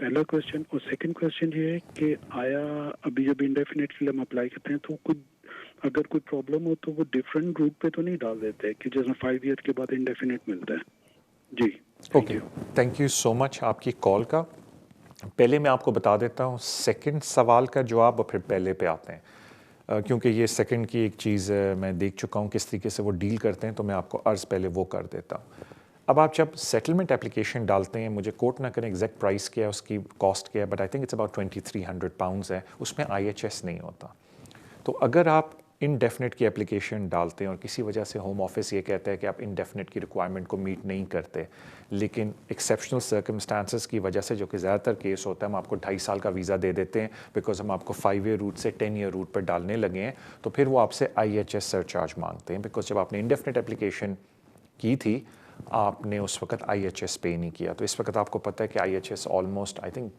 पहला क्वेश्चन। और सेकंड क्वेश्चन ये है कि आया अभी जब इंडेफिनेट के लिए हम अप्लाई करते हैं तो अगर कोई प्रॉब्लम हो तो वो डिफरेंट रूट पे तो नहीं डाल देते कि जैसे 5 ईयर के बाद इंडेफिनेट मिलता है? जी okay, thank you so much आपकी कॉल का। पहले मैं आपको बता देता हूँ सेकंड सवाल का जवाब और फिर पहले पे आते हैं, क्योंकि ये सेकंड की एक चीज़ मैं देख चुका हूँ किस तरीके से वो डील करते हैं, तो मैं आपको अर्ज़ पहले वो कर देता हूँ। अब आप जब सेटलमेंट एप्लीकेशन डालते हैं, मुझे कोट ना करें एग्जैक्ट प्राइस क्या है, उसकी कॉस्ट क्या है, but I think it's about 2300 pounds है, उसमें IHS नहीं होता। तो अगर आप इनडेफिनेट की एप्लीकेशन डालते हैं और किसी वजह से होम ऑफिस ये कहता है कि आप इनडेफिनेट की रिक्वायरमेंट को मीट नहीं करते, लेकिन एक्सेप्शनल सर्कमस्टांसेस की वजह से, जो कि ज़्यादातर केस होता है, हम आपको 2.5 साल का वीज़ा दे देते हैं बिकॉज हम आपको 5 ईयर रूट से 10 ईयर रूट पर डालने लगे हैं, तो फिर वो आपसे IHS सरचार्ज मांगते हैं। बिकॉज जब आपने इनडेफिनेट एप्लीकेशन की थी आपने उस वक्त IHS पे नहीं किया। तो इस वक्त आपको पता है कि IHS almost I think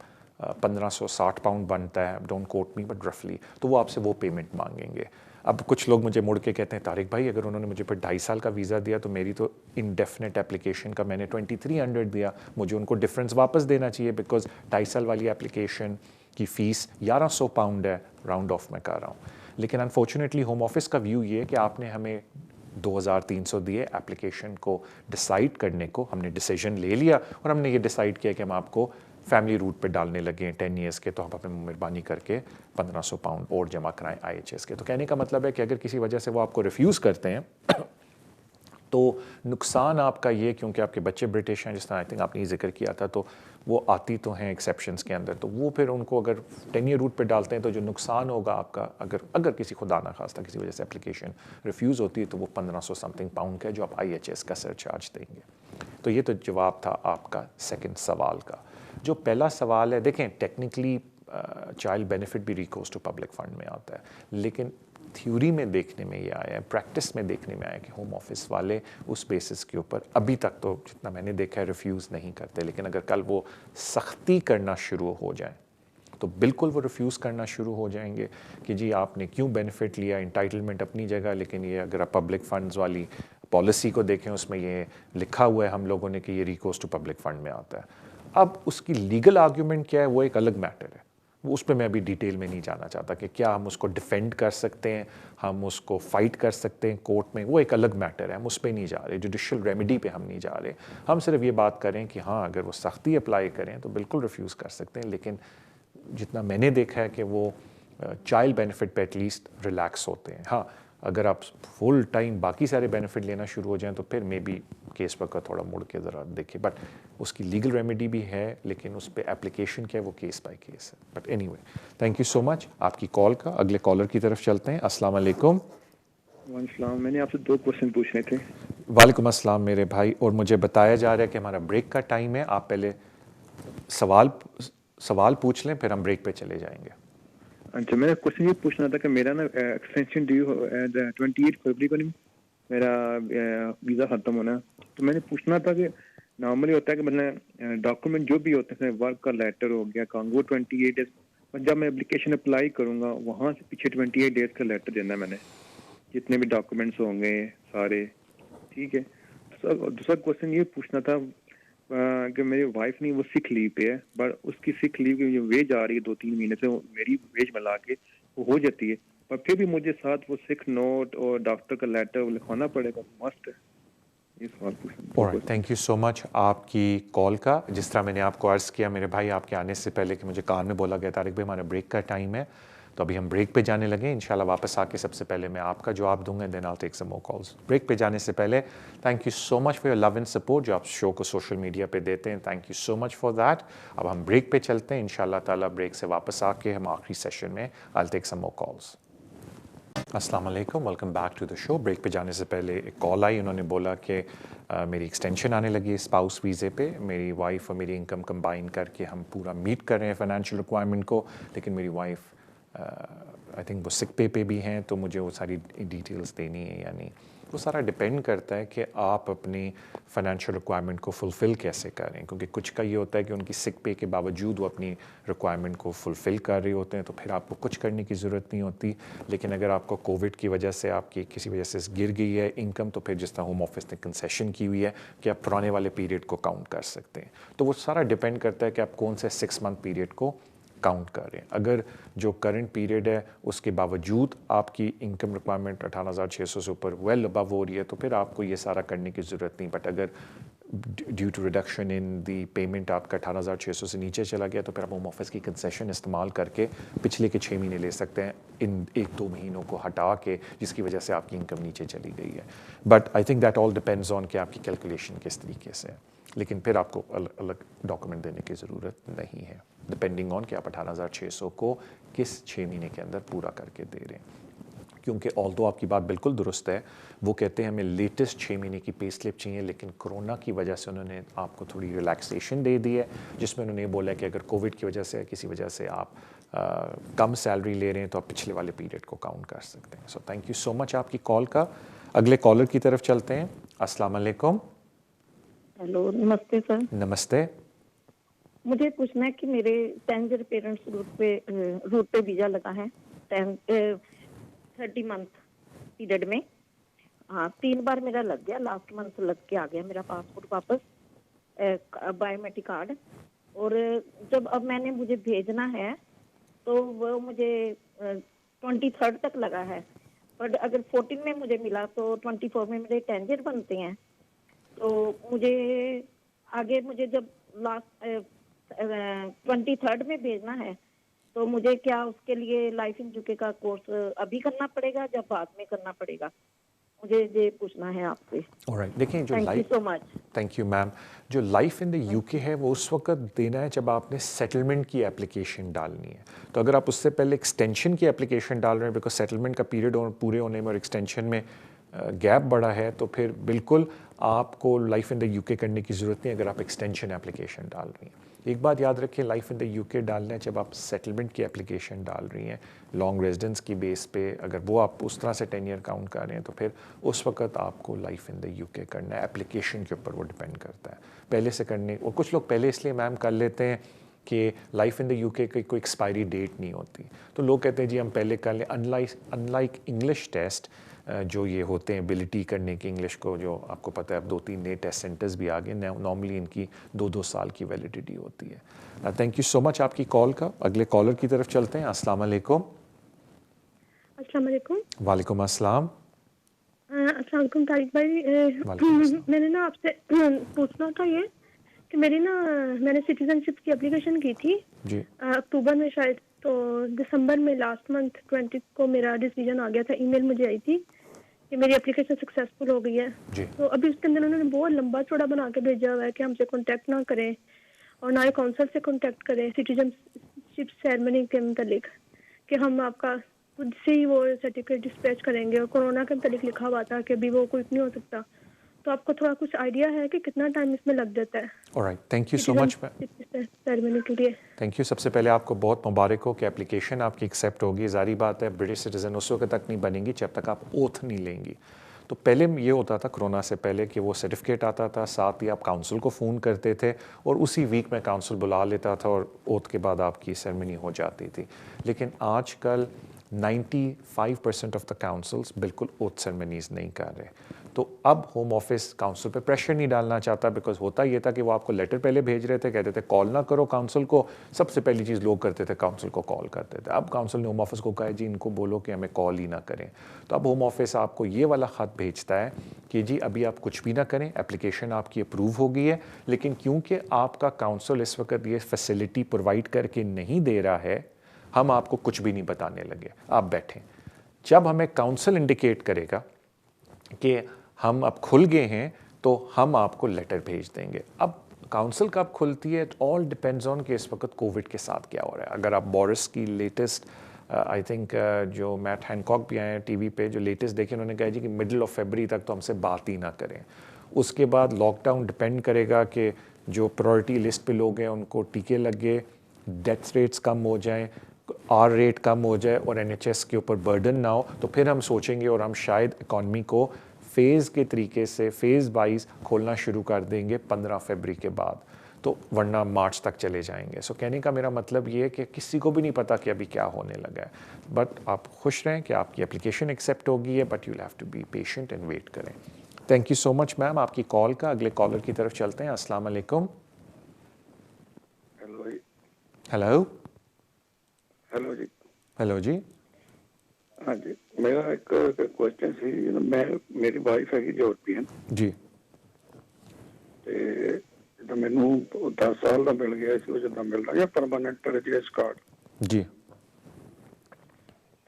1560 pound बनता है, डोंट कोट मी बट रफली, तो वो आपसे वो पेमेंट मांगेंगे। अब कुछ लोग मुझे मुड़ के कहते हैं तारिक भाई अगर उन्होंने मुझे फिर 2.5 साल का वीज़ा दिया तो मेरी तो इनडेफिनेट एप्लीकेशन का मैंने 2300 दिया, मुझे उनको डिफरेंस वापस देना चाहिए बिकॉज 2.5 साल वाली एप्लीकेशन की फ़ीस 1100 पाउंड है, राउंड ऑफ मैं कर रहा हूँ। लेकिन अनफॉर्चुनेटली होम ऑफिस का व्यू ये है कि आपने हमें 2300 दिए एप्लीकेशन को डिसाइड करने को, हमने डिसीजन ले लिया और हमने ये डिसाइड किया कि हम आपको फैमिली रूट पे डालने लगे हैं 10 ईयर्स के, तो आप अपने मेहरबानी करके 1500 पाउंड और जमा कराएं IHS के। तो कहने का मतलब है कि अगर किसी वजह से वो आपको रिफ्यूज़ करते हैं तो नुकसान आपका ये, क्योंकि आपके बच्चे ब्रिटिश हैं जिस तरह आई थिंक आपने जिक्र किया था, तो वो आती तो हैं एक्सेप्शंस के अंदर, तो वो फिर उनको अगर 10 ईयर रूट पे डालते हैं तो जो नुकसान होगा आपका, अगर किसी खुदा ना खास्ता किसी वजह से एप्लीकेशन रिफ्यूज़ होती है, तो वो 1500 समथिंग पाउंड का है जो आप IHS का सरचार्ज देंगे। तो ये तो जवाब था आपका सेकंड सवाल का। जो पहला सवाल है, देखें टेक्निकली चाइल्ड बेनिफिट भी रिकोर्स टू पब्लिक फंड में आता है, लेकिन थ्योरी में देखने में ये आया है, प्रैक्टिस में देखने में आया कि होम ऑफिस वाले उस बेसिस के ऊपर अभी तक तो जितना मैंने देखा है रिफ्यूज़ नहीं करते, लेकिन अगर कल वो सख्ती करना शुरू हो जाए तो बिल्कुल वो रिफ्यूज़ करना शुरू हो जाएंगे कि जी आपने क्यों बेनिफिट लिया, इंटाइटलमेंट अपनी जगह, लेकिन ये अगर आप पब्लिक फंड्स वाली पॉलिसी को देखें उसमें ये लिखा हुआ है हम लोगों ने कि ये रिकोर्स टू पब्लिक फंड में आता है। अब उसकी लीगल आर्ग्यूमेंट क्या है वो एक अलग मैटर है, वो उस पर मैं अभी डिटेल में नहीं जाना चाहता कि क्या हम उसको डिफेंड कर सकते हैं, हम उसको फाइट कर सकते हैं कोर्ट में, वो एक अलग मैटर है, हम उस पर नहीं जा रहे, जुडिशल रेमेडी पे हम नहीं जा रहे। हम सिर्फ ये बात करें कि हाँ अगर वो सख्ती अप्लाई करें तो बिल्कुल रिफ्यूज़ कर सकते हैं, लेकिन जितना मैंने देखा है कि वो चाइल्ड बेनिफिट पे एटलीस्ट रिलैक्स होते हैं। हाँ अगर आप फुल टाइम बाकी सारे बेनिफिट लेना शुरू हो जाएं तो फिर मे बी केस पर थोड़ा मुड़ के ज़रा देखें, बट उसकी लीगल रेमेडी भी है, लेकिन उस पर एप्लीकेशन क्या है वो केस बाय केस है। But anyway thank you so much आपकी कॉल का। अगले कॉलर की तरफ चलते हैं। अस्सलाम वालेकुम। वालेकुम, मैंने आपसे 2 क्वेश्चन पूछने थे। वालेकुम अस्सलाम मेरे भाई, और मुझे बताया जा रहा है कि हमारा ब्रेक का टाइम है, आप पहले सवाल पूछ लें फिर हम ब्रेक पे चले जाएंगे। अच्छा, मेरा क्वेश्चन ये पूछना था कि मेरा ना एक्सटेंशन ड्यू 28 फरवरी को नहीं मेरा वीज़ा ख़त्म होना, तो मैंने पूछना था कि नॉर्मली होता है कि मतलब डॉक्यूमेंट जो भी होते हैं, वर्क का लेटर हो गया वो 28 डेज, और जब मैं एप्लीकेशन अप्लाई करूँगा वहाँ से पीछे 28 डेज का लेटर देना मैंने, जितने भी डॉक्यूमेंट्स होंगे सारे, ठीक है। दूसरा क्वेश्चन ये पूछना था कि मेरी वाइफ नहीं वो सिक लीव पे है, बट उसकी सिक लीव की जो वेज आ रही है 2-3 महीने से, मेरी वेज मिला के वो हो जाती है, पर फिर भी मुझे साथ वो सिक नोट और डॉक्टर का लेटर लिखवाना पड़ेगा, मस्ट है। ये सवाल पूछना। थैंक यू सो मच आपकी कॉल का। जिस तरह मैंने आपको अर्ज़ किया मेरे भाई आपके आने से पहले कि मुझे कान में बोला गया तारिक भाई हमारा ब्रेक का टाइम है, तो अभी हम ब्रेक पे जाने लगे, इंशाल्लाह वापस आके सबसे पहले मैं आपका जवाब दूंगा, then I take some more calls. Break पे जाने से पहले thank you so much for your love and support जो आप शो को सोशल मीडिया पे देते हैं, thank you so much for that. अब हम ब्रेक पे चलते हैं, इंशाल्लाह ताला ब्रेक से वापस आके हम आखिरी सेशन में आई टेक सम मोर कॉल्स। अस्सलाम वालेकुम, welcome back to the show. Break पे जाने से पहले एक कॉल आई, उन्होंने बोला कि मेरी एक्सटेंशन आने लगी है स्पाउस वीज़े पे, मेरी वाइफ और मेरी इनकम कंबाइन करके हम पूरा मीट कर रहे हैं फाइनेंशियल रिक्वायरमेंट को, लेकिन मेरी वाइफ आई थिंक वो सिक पे भी हैं, तो मुझे वो सारी डिटेल्स देनी है या नहीं। वो सारा डिपेंड करता है कि आप अपनी फाइनेंशियल रिक्वायरमेंट को फुलफ़िल कैसे करें, क्योंकि कुछ का ये होता है कि उनकी सिक पे के बावजूद वो अपनी रिक्वायरमेंट को फुलफ़िल कर रहे होते हैं, तो फिर आपको कुछ करने की ज़रूरत नहीं होती। लेकिन अगर आपको कोविड की वजह से आपकी किसी वजह से गिर गई है इनकम, तो फिर जिस तरह होम ऑफिस ने कंसेशन की हुई है कि आप पुराने वाले पीरियड को काउंट कर सकते हैं। तो वो सारा डिपेंड करता है कि आप कौन से 6 मंथ पीरियड को काउंट कर रहे हैं। अगर जो करंट पीरियड है उसके बावजूद आपकी इनकम रिक्वायरमेंट 18,600 से ऊपर वेल अबव हो रही है, तो फिर आपको ये सारा करने की ज़रूरत नहीं। बट अगर due to reduction in the payment आपका 18,600 से नीचे चला गया, तो फिर आप होम ऑफिस की कंसेशन इस्तेमाल करके पिछले के 6 महीने ले सकते हैं इन 1-2 महीनों को हटा के, जिसकी वजह से आपकी इनकम नीचे चली गई है। But I think that all depends on कि आपकी कैलकुलेशन किस तरीके से है, लेकिन फिर आपको अलग डॉक्यूमेंट देने की ज़रूरत नहीं है, डिपेंडिंग ऑन कि आप 18,600 को किस 6 महीने के अंदर पूरा करके दे रहे हैं। क्योंकि ऑल्दो आपकी बात बिल्कुल दुरुस्त है, वो कहते हैं हमें लेटेस्ट 6 महीने की पे स्लिप चाहिए, लेकिन कोरोना की वजह से उन्होंने आपको थोड़ी रिलैक्सेशन दे दी है, जिसमें उन्होंने बोला है कि अगर कोविड की वजह से किसी वजह से आप कम सैलरी ले रहे हैं तो आप पिछले वाले पीरियड को काउंट कर सकते हैं। सो थैंक यू सो मच आपकी कॉल का। अगले कॉलर की तरफ चलते हैं। अस्सलाम वालेकुम। हेलो, नमस्ते सर। नमस्ते। मुझे पूछना है कि मेरे 10 पेरेंट्स रूट पे वीजा लगा है 30 मंथ पीरियड में। हाँ, 3 बार मेरा लग गया, लास्ट मंथ लग के आ गया मेरा पासपोर्ट वापस, बायोमेट्रिक कार्ड। और जब अब मुझे भेजना है तो वो मुझे 23 तक लगा है, पर अगर 14 में मुझे मिला तो 24 में मेरे 10 बनते हैं। तो मुझे जब लास्ट 23 में भेजना है तो मुझे क्या उसके लिए लाइफ इन यूके का कोर्स अभी करना पड़ेगा या बाद में करना पड़ेगा? मुझे ये पूछना है आपसे। ऑलराइट, देखिए जो thank you so much. Thank you ma'am. जो लाइफ इन द यूके है वो उस वक्त देना है जब आपने सेटलमेंट की एप्लीकेशन डालनी है। तो अगर आप उससे पहले एक्सटेंशन की एप्लीकेशन डाल रहे हैं, बिकॉज सेटलमेंट का पीरियड पूरे होने में और एक्सटेंशन में गैप बड़ा है, तो फिर बिल्कुल आपको लाइफ इन द यूके करने की ज़रूरत नहीं अगर आप एक्सटेंशन एप्लीकेशन डाल रही हैं। एक बात याद रखें, लाइफ इन द यूके डालना है जब आप सेटलमेंट की एप्लीकेशन डाल रही हैं लॉन्ग रेजिडेंस की बेस पे, अगर वो आप उस तरह से 10 ईयर काउंट कर रहे हैं तो फिर उस वक्त आपको लाइफ इन द यूके करना है। एप्लीकेशन के ऊपर वो डिपेंड करता है पहले से करने, और कुछ लोग पहले इसलिए मैम कर लेते हैं कि लाइफ इन द यूके की कोई एक्सपायरी डेट नहीं होती, तो लोग कहते हैं जी हम पहले कर लें। अनलाइक इंग्लिश टेस्ट जो ये होते हैं एबिलिटी करने की इंग्लिश को, जो आपको पता है अब 2-3 नए टेस्ट सेंटर्स भी आ गए, नॉर्मली इनकी 2-2 साल की वैलिडिटी होती है। थैंक यू सो मच आपकी कॉल का। अगले कॉलर की तरफ चलते हैं। अस्सलाम वालेकुम। अस्सलाम वालेकुम। वालेकुम अस्सलाम। अस्सलाम वालेकुम तारिक भाई, मैंने ना आपसे पूछना था ये कि मैंने सिटीजनशिप की एप्लीकेशन की थी जी अक्टूबर में शायद, तो दिसंबर में लास्ट मंथ 20 को मेरा डिसीजन आ गया था, ईमेल मुझे आई थी कि मेरी एप्लीकेशन सक्सेसफुल हो गई है जी। तो अभी उसके अंदर उन्होंने बहुत लंबा चौड़ा बना के भेजा हुआ है कि हमसे कांटेक्ट ना करें और ना ही काउंसिल से कांटेक्ट करें सिटीजनशिप सेरेमनी के मतलब, कि हम आपका खुद से ही वो सर्टिफिकेट डिस्पैच करेंगे, और कोरोना के मतलब लिखा हुआ था कि अभी वो कुछ नहीं हो सकता। तो आपको थोड़ा कुछ आइडिया है कि कितना टाइम इसमें लग जाता है? Alright, thank you so much ceremony के लिए। Thank you. सबसे पहले आपको बहुत मुबारक हो कि एप्लीकेशन आपकी एक्सेप्ट होगी। जारी बात है ब्रिटिश सिटीजन उस वक्त तक नहीं बनेंगी जब तक आप ओथ नहीं लेंगी। तो पहले ये होता था कोरोना से पहले कि वो सर्टिफिकेट आता था, साथ ही आप काउंसिल को फ़ोन करते थे और उसी वीक में काउंसिल बुला लेता था और ओथ के बाद आपकी सेरेमनी हो जाती थी। लेकिन आजकल 95% ऑफ द काउंसिल्स बिल्कुल ओथ सेरेमनीज नहीं कर रहे। तो अब होम ऑफिस काउंसिल पे प्रेशर नहीं डालना चाहता, बिकॉज होता ये था कि वो आपको लेटर पहले भेज रहे थे, कहते थे कॉल ना करो काउंसिल को। सबसे पहली चीज़ लोग करते थे काउंसिल को कॉल करते थे। अब काउंसिल ने होम ऑफिस को कहा जी इनको बोलो कि हमें कॉल ही ना करें। तो अब होम ऑफिस आपको ये वाला ख़त भेजता है कि जी अभी आप कुछ भी ना करें, एप्लीकेशन आपकी अप्रूव हो गई है, लेकिन क्योंकि आपका काउंसिल इस वक्त ये फैसिलिटी प्रोवाइड करके नहीं दे रहा है, हम आपको कुछ भी नहीं बताने लगे, आप बैठें। जब हमें काउंसिल इंडिकेट करेगा कि हम अब खुल गए हैं तो हम आपको लेटर भेज देंगे। अब काउंसिल कब खुलती है, ऑल डिपेंड्स ऑन कि इस वक्त कोविड के साथ क्या हो रहा है। अगर आप बोरिस की लेटेस्ट आई थिंक जो मैट हैनकॉक भी आए हैं टीवी पे, जो लेटेस्ट देखे, उन्होंने कहा जी कि मिडल ऑफ फरवरी तक तो हमसे बात ही ना करें। उसके बाद लॉकडाउन डिपेंड करेगा कि जो प्रायोरिटी लिस्ट पे लोग हैं उनको टीके लगे, डेथ रेट्स कम हो जाएं, आर रेट कम हो जाए और NHS के ऊपर बर्डन ना हो, तो फिर हम सोचेंगे और हम शायद इकॉनमी को फेज़ के तरीके से फेज़ वाइज खोलना शुरू कर देंगे 15 फरवरी के बाद, तो वरना मार्च तक चले जाएंगे। सो कहने का मेरा मतलब ये है कि किसी को भी नहीं पता कि अभी क्या होने लगा है, बट आप खुश रहें कि आपकी एप्लीकेशन एक्सेप्ट होगी है, but you have to be patient and wait करें। Thank you so much ma'am आपकी कॉल का। अगले कॉलर की तरफ चलते हैं। अस्सलाम वालेकुम। हेलो हेलो जी। हेलो जी। हाँ जी, मेरा एक क्वेश्चन सी, मैं मेरी वाइफ हैगी यूरोपियन जी, ਤੇ ਜਦੋਂ ਮੈਨੂੰ 10 ਸਾਲ ਦਾ ਮਿਲ ਗਿਆ ਸੀ, ਉਹ ਜਦੋਂ ਮਿਲਦਾ ਗਿਆ ਪਰਮਾਨੈਂਟ ਰੈਜ਼ੀਡੈਂਸ ਕਾਰਡ ਜੀ,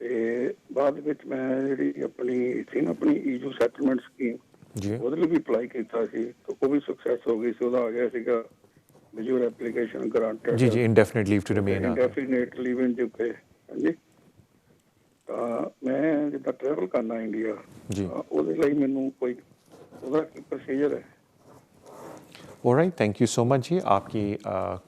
ਤੇ ਬਾਅਦ ਵਿੱਚ ਮੈਂ ਜਿਹੜੀ ਆਪਣੀ ਸੀ ਨਾ ਆਪਣੀ EU ਸੈਟਲਮੈਂਟ ਸਕੀਮ ਜੀ, ਉਹਦੇ ਲਈ ਵੀ ਅਪਲਾਈ ਕੀਤਾ ਸੀ, ਤੇ ਉਹ ਵੀ ਸਕਸੈਸ ਹੋ ਗਈ ਸੀ। ਉਹਦਾ ਆ ਗਿਆ ਸੀਗਾ ਯੂਰ ਐਪਲੀਕੇਸ਼ਨ ਗ੍ਰਾਂਟਡ ਜੀ, ਜੀ, indefinite leave to remain. Indefinite leave in UK। ਹਾਂਜੀ, ਤਾਂ ਮੈਂ ਜਿੱਦਾਂ ਟਰੈਵਲ ਕਰਨਾ ਇੰਡੀਆ जी, ਉਹਦੇ ਲਈ ਮੈਨੂੰ ਕੋਈ ਉਹਦਾ ਕੀ ਪ੍ਰੋਸੀਜਰ ਹੈ? Alright, thank you so much जी आपकी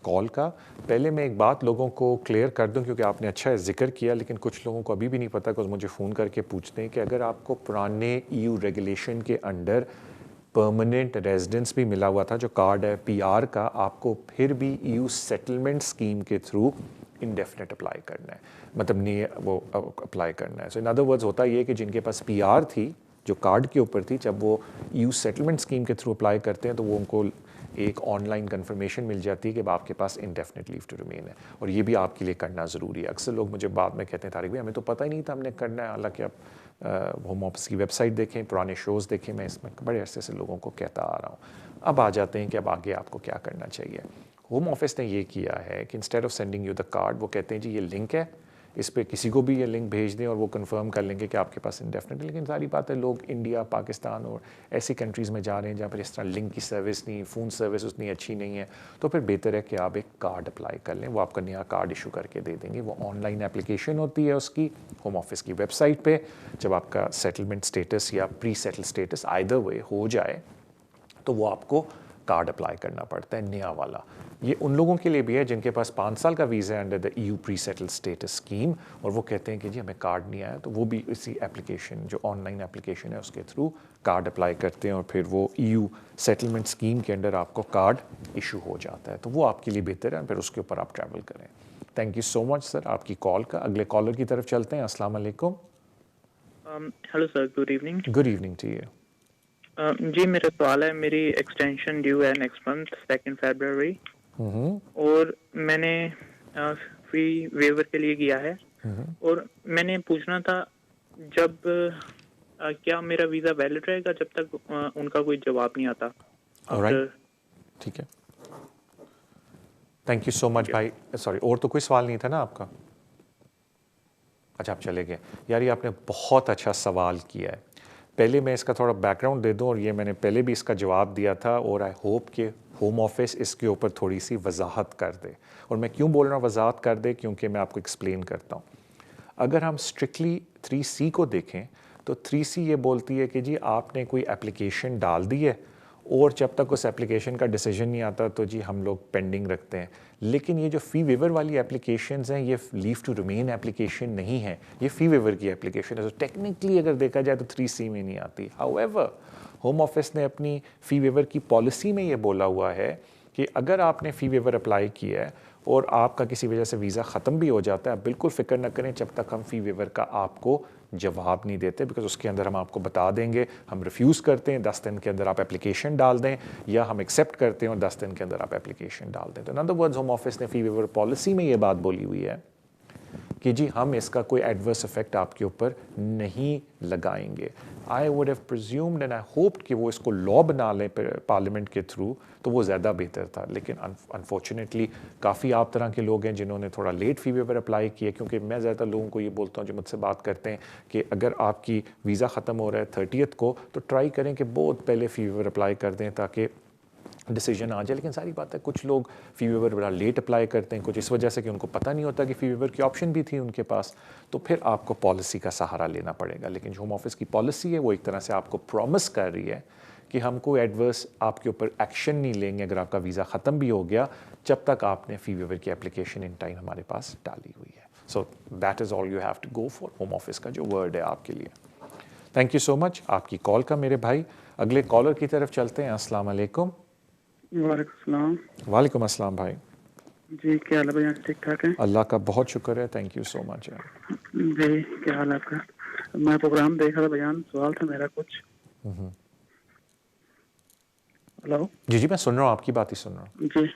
कॉल का। पहले मैं एक बात लोगों को क्लियर कर दूं, क्योंकि आपने अच्छा जिक्र किया, लेकिन कुछ लोगों को अभी भी नहीं पता, बिकॉज मुझे फ़ोन करके पूछते हैं कि अगर आपको पुराने EU रेगुलेशन के अंडर परमानेंट रेजिडेंस भी मिला हुआ था, जो कार्ड है PR का, आपको फिर भी EU सेटलमेंट स्कीम के थ्रू इंडेफिनेट अप्लाई करना है, मतलब नहीं वो अप्लाई करना है। सो इन अदर वर्ड्स होता ये कि जिनके पास PR थी, जो कार्ड के ऊपर थी, जब वो EU सेटलमेंट स्कीम के थ्रू अप्लाई करते हैं तो वो उनको एक ऑनलाइन कंफर्मेशन मिल जाती है कि आपके पास इंडेफिनेट लीव टू रिमेन है, और ये भी आपके लिए करना ज़रूरी है। अक्सर लोग मुझे बाद में कहते हैं तारिक भाई हमें तो पता ही नहीं था हमने करना है, हालांकि आप होम ऑफिस की वेबसाइट देखें, पुराने शोज़ देखें, मैं इसमें बड़े अरसे से लोगों को कहता आ रहा हूँ। अब आ जाते हैं कि अब आगे आपको क्या करना चाहिए। होम ऑफिस ने ये किया है कि instead of sending you the card, वो कहते हैं जी ये लिंक है, इस पर किसी को भी ये लिंक भेज दें और वो कंफर्म कर लेंगे कि आपके पास इंडेफिनेट। लेकिन सारी बात है, लोग इंडिया, पाकिस्तान और ऐसी कंट्रीज़ में जा रहे हैं जहाँ पर इस तरह लिंक की सर्विस नहीं, फ़ोन सर्विस उतनी अच्छी नहीं है, तो फिर बेहतर है कि आप एक कार्ड अप्लाई कर लें। वो आपका नया कार्ड इशू करके दे देंगे। वो ऑनलाइन एप्लीकेशन होती है उसकी, होम ऑफिस की वेबसाइट पर। जब आपका सेटलमेंट स्टेटस या pre settle status either way हो जाए तो वो आपको कार्ड अप्लाई करना पड़ता है, नया वाला। ये उन लोगों के लिए भी है जिनके पास 5 साल का वीज़ा है under the EU pre settle status scheme, और वो कहते हैं कि जी हमें कार्ड नहीं आया, तो वो भी इसी एप्लीकेशन, जो ऑनलाइन एप्लीकेशन है उसके थ्रू कार्ड अप्लाई करते हैं, और फिर वो EU सेटलमेंट स्कीम के अंडर आपको कार्ड इशू हो जाता है। तो वो आपके लिए बेहतर है, फिर उसके ऊपर आप ट्रैवल करें। Thank you so much sir आपकी कॉल का। अगले कॉलर की तरफ चलते हैं। अस्सलाम वालेकुम। Hello sir, good evening. Good evening to you. जी मेरा सवाल है, मेरी एक्सटेंशन ड्यू है नेक्स्ट मंथ 2 फरवरी, और मैंने फी वेवर के लिए किया है, और मैंने पूछना था जब क्या मेरा वीज़ा वैलिड रहेगा जब तक उनका कोई जवाब नहीं आता? ठीक है, थैंक यू सो मच भाई। सॉरी, और तो कोई सवाल नहीं था ना आपका? अच्छा, आप चले गए। यार ये आपने बहुत अच्छा सवाल किया है। पहले मैं इसका थोड़ा बैकग्राउंड दे दूं, और ये मैंने पहले भी इसका जवाब दिया था, और आई होप कि होम ऑफिस इसके ऊपर थोड़ी सी वजाहत कर दे। और मैं क्यों बोल रहा हूँ वजाहत कर दे, क्योंकि मैं आपको एक्सप्लेन करता हूँ। अगर हम स्ट्रिक्टली 3C को देखें तो 3C ये बोलती है कि जी आपने कोई एप्लीकेशन डाल दी है, और जब तक उस एप्लीकेशन का डिसीजन नहीं आता तो जी हम लोग पेंडिंग रखते हैं। लेकिन ये जो फ़ी वेवर वाली एप्लीकेशंस हैं, ये लीव टू रिमेन एप्लीकेशन नहीं है, ये फ़ी वेवर की एप्लीकेशन है। तो टेक्निकली अगर देखा जाए तो 3C में नहीं आती। हाउएवर होम ऑफिस ने अपनी फ़ी वेवर की पॉलिसी में ये बोला हुआ है कि अगर आपने फ़ी वेवर अप्लाई किया है और आपका किसी वजह से वीज़ा ख़त्म भी हो जाता है, बिल्कुल फ़िक्र न करें जब तक हम फ़ी वेवर का आपको जवाब नहीं देते, बिकॉज उसके अंदर हम आपको बता देंगे हम रिफ्यूज़ करते हैं, 10 दिन के अंदर आप एप्लीकेशन डाल दें, या हम एक्सेप्ट करते हैं और 10 दिन के अंदर आप एप्लीकेशन डाल दें। तो in other words home office ने फ़ी वेवर पॉलिसी में ये बात बोली हुई है कि जी हम इसका कोई एडवर्स इफेक्ट आपके ऊपर नहीं लगाएंगे। I would have presumed and I hoped कि वो इसको लॉ बना लें पार्लियामेंट के थ्रू, तो वो ज़्यादा बेहतर था। लेकिन अनफॉर्चुनेटली काफ़ी आप तरह के लोग हैं जिन्होंने थोड़ा लेट फ़ी वेवर अप्लाई किया, क्योंकि मैं ज़्यादा लोगों को ये बोलता हूँ जो मुझसे बात करते हैं कि अगर आपकी वीज़ा ख़त्म हो रहा है 30th को, तो ट्राई करें कि बहुत पहले फ़ी वेवर अप्लाई कर दें ताकि डिसीजन आ जाए। लेकिन सारी बात है, कुछ लोग फ़ी वेवर बड़ा लेट अप्लाई करते हैं, कुछ इस वजह से कि उनको पता नहीं होता कि फ़ी वेवर की ऑप्शन भी थी उनके पास, तो फिर आपको पॉलिसी का सहारा लेना पड़ेगा। लेकिन जो होम ऑफिस की पॉलिसी है वो एक तरह से आपको प्रॉमिस कर रही है कि हम कोई एडवर्स आपके ऊपर एक्शन नहीं लेंगे अगर आपका वीज़ा ख़त्म भी हो गया, जब तक आपने फ़ी वेवर की एप्लीकेशन इन टाइम हमारे पास डाली हुई है। So that is all you have to go for. Home office का जो वर्ड है आपके लिए। थैंक यू सो मच आपकी कॉल का मेरे भाई। अगले कॉलर की तरफ चलते हैं। अस्सलाम वालेकुम। वालेकुम अस्सलाम भाई। जी क्या हाल है भैया, ठीक ठाक है? अल्लाह का बहुत शुक्र है, थैंक यू सो मच। जी क्या हाल है आपका? मैं प्रोग्राम देख रहा था भैया, सवाल था मेरा कुछ। हेलो जी जी मैं सुन रहा हूँ, आपकी बात ही सुन रहा हूँ। जी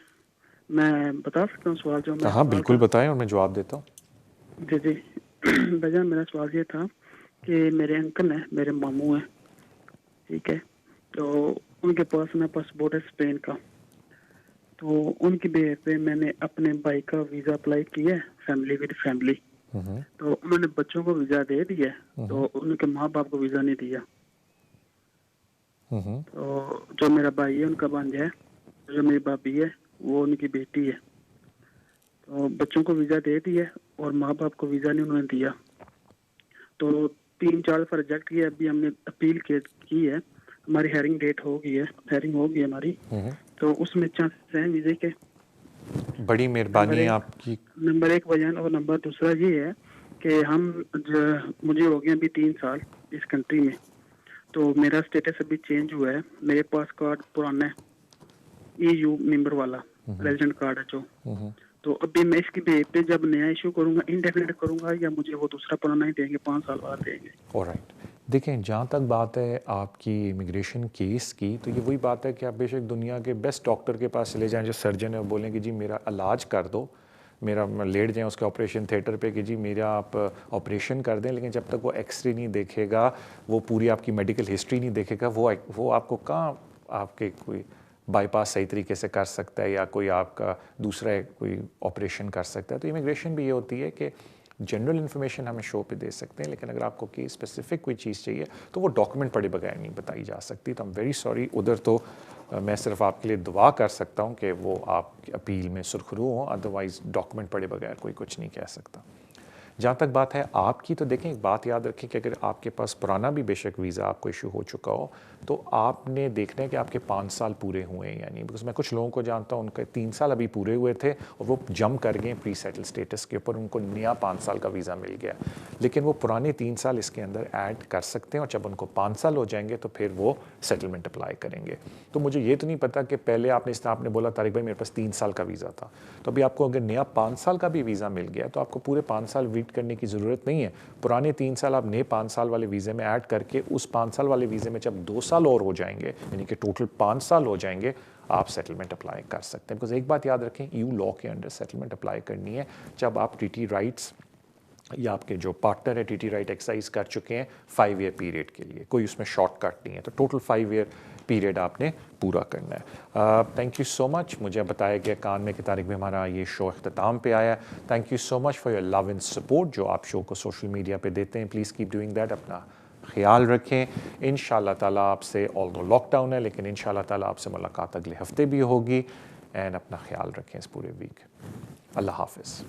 मैं बता सकता हूँ सवाल जो हाँ बिल्कुल बताएं और मैं जवाब देता हूँ। जी जी भैया मेरा सवाल ये था कि मेरे अंकल हैं, मेरे मामू हैं, ठीक है, तो उनके पास मेरे पासपोर्ट है स्पेन का, तो उनकी बेस पे मैंने अपने भाई का वीज़ा अप्लाई किया है, फैमिली विद फैमिली, तो उन्होंने बच्चों को वीज़ा दे दिया, तो उनके माँ बाप को वीज़ा नहीं दिया। तो जो मेरा भाई है उनका भांजा है, जो मेरी भाभी है वो उनकी बेटी है, तो बच्चों को वीज़ा दे दिया और माँ बाप को वीज़ा नहीं उन्होंने दिया। तो 3-4 दफ़ा रिजेक्ट किया, अभी हमने अपील की है, हमारी हेयरिंग डेट हो गई है, हेयरिंग हो गई है हमारी, तो उसमें चांसेस हैं वीज़े के। बड़ी मेहरबानी आपकी। नंबर 1 बयान, और नंबर दूसरा ये है कि मुझे हो गए अभी 3 साल इस कंट्री में, तो मेरा स्टेटस अभी चेंज हुआ है, मेरे पास कार्ड पुराना है, EU मेंबर वाला रेजिडेंट कार्ड है जो, तो अभी मैं इसकी बेस पे जब नया इशू करूंगा इंडेफिनिट करूंगा या मुझे वो दूसरा पुराना ही देंगे, 5 साल बाद देंगे? ऑलराइट, देखें जहाँ तक बात है आपकी इमिग्रेशन केस की, तो ये वही बात है कि आप बेशक दुनिया के बेस्ट डॉक्टर के पास चले जाएं जो सर्जन है, और बोलें कि जी मेरा इलाज कर दो, मेरा लेट जाएं उसके ऑपरेशन थिएटर पे कि जी मेरा आप ऑपरेशन कर दें, लेकिन जब तक वो एक्सरे नहीं देखेगा, वो पूरी आपकी मेडिकल हिस्ट्री नहीं देखेगा, वो आपको कहाँ आपके कोई बाईपास सही तरीके से कर सकता है या कोई आपका दूसरा कोई ऑपरेशन कर सकता है। तो इमिग्रेशन भी ये होती है कि जनरल इन्फॉर्मेशन हमें शो पे दे सकते हैं, लेकिन अगर आपको कोई स्पेसिफिक कोई चीज़ चाहिए तो वो डॉक्यूमेंट पढ़े बगैर नहीं बताई जा सकती। तो आई एम वेरी सॉरी, उधर तो मैं सिर्फ आपके लिए दुआ कर सकता हूँ कि वो आपकी अपील में सुरखरू हों, अदरवाइज़ डॉक्यूमेंट पढ़े बगैर कोई कुछ नहीं कह सकता। जहाँ तक बात है आपकी, तो देखें एक बात याद रखें कि अगर आपके पास पुराना भी बेशक वीज़ा आपको इशू हो चुका हो, तो आपने देखना है कि आपके 5 साल पूरे हुए हैं या नहीं। बिकॉज मैं कुछ लोगों को जानता हूँ उनके 3 साल अभी पूरे हुए थे और वो जंप कर गए प्री सेटल स्टेटस के ऊपर, उनको नया 5 साल का वीज़ा मिल गया, लेकिन वो पुराने 3 साल इसके अंदर ऐड कर सकते हैं और जब उनको 5 साल हो जाएंगे तो फिर वो सेटलमेंट अप्लाई करेंगे। तो मुझे ये तो नहीं पता कि पहले आपने बोला तारिक भाई मेरे पास 3 साल का वीज़ा था, तो अभी आपको अगर नया 5 साल का भी वीज़ा मिल गया तो आपको पूरे 5 साल वेट करने की ज़रूरत नहीं है। पुराने 3 साल आप नए 5 साल वाले वीज़े में ऐड करके उस 5 साल वाले वीज़े में जब 2 साल और हो जाएंगे, यानी कि टोटल 5 साल हो जाएंगे, आप सेटलमेंट अप्लाई कर सकते हैं। बिकॉज एक बात याद रखें, EU लॉ के अंडर सेटलमेंट अप्लाई करनी है जब आप TT राइट्स या आपके जो पार्टनर है TT राइट एक्सरसाइज कर चुके हैं 5 ईयर पीरियड के लिए, कोई उसमें शॉर्टकट नहीं है, तो टोटल 5 ईयर पीरियड आपने पूरा करना है। Thank you so much. मुझे बताया गया कान में कि तारिक में हमारा ये शो अख्ताम पे आया। Thank you so much for your love and support जो आप शो को सोशल मीडिया पे देते हैं। Please keep doing that. अपना ख्याल रखें। इंशाल्लाह ताला आपसे, ऑल्दो लॉकडाउन है लेकिन इंशाल्लाह ताला आपसे मुलाकात अगले हफ्ते भी होगी। एंड अपना ख्याल रखें इस पूरे वीक। अल्लाह हाफिज़।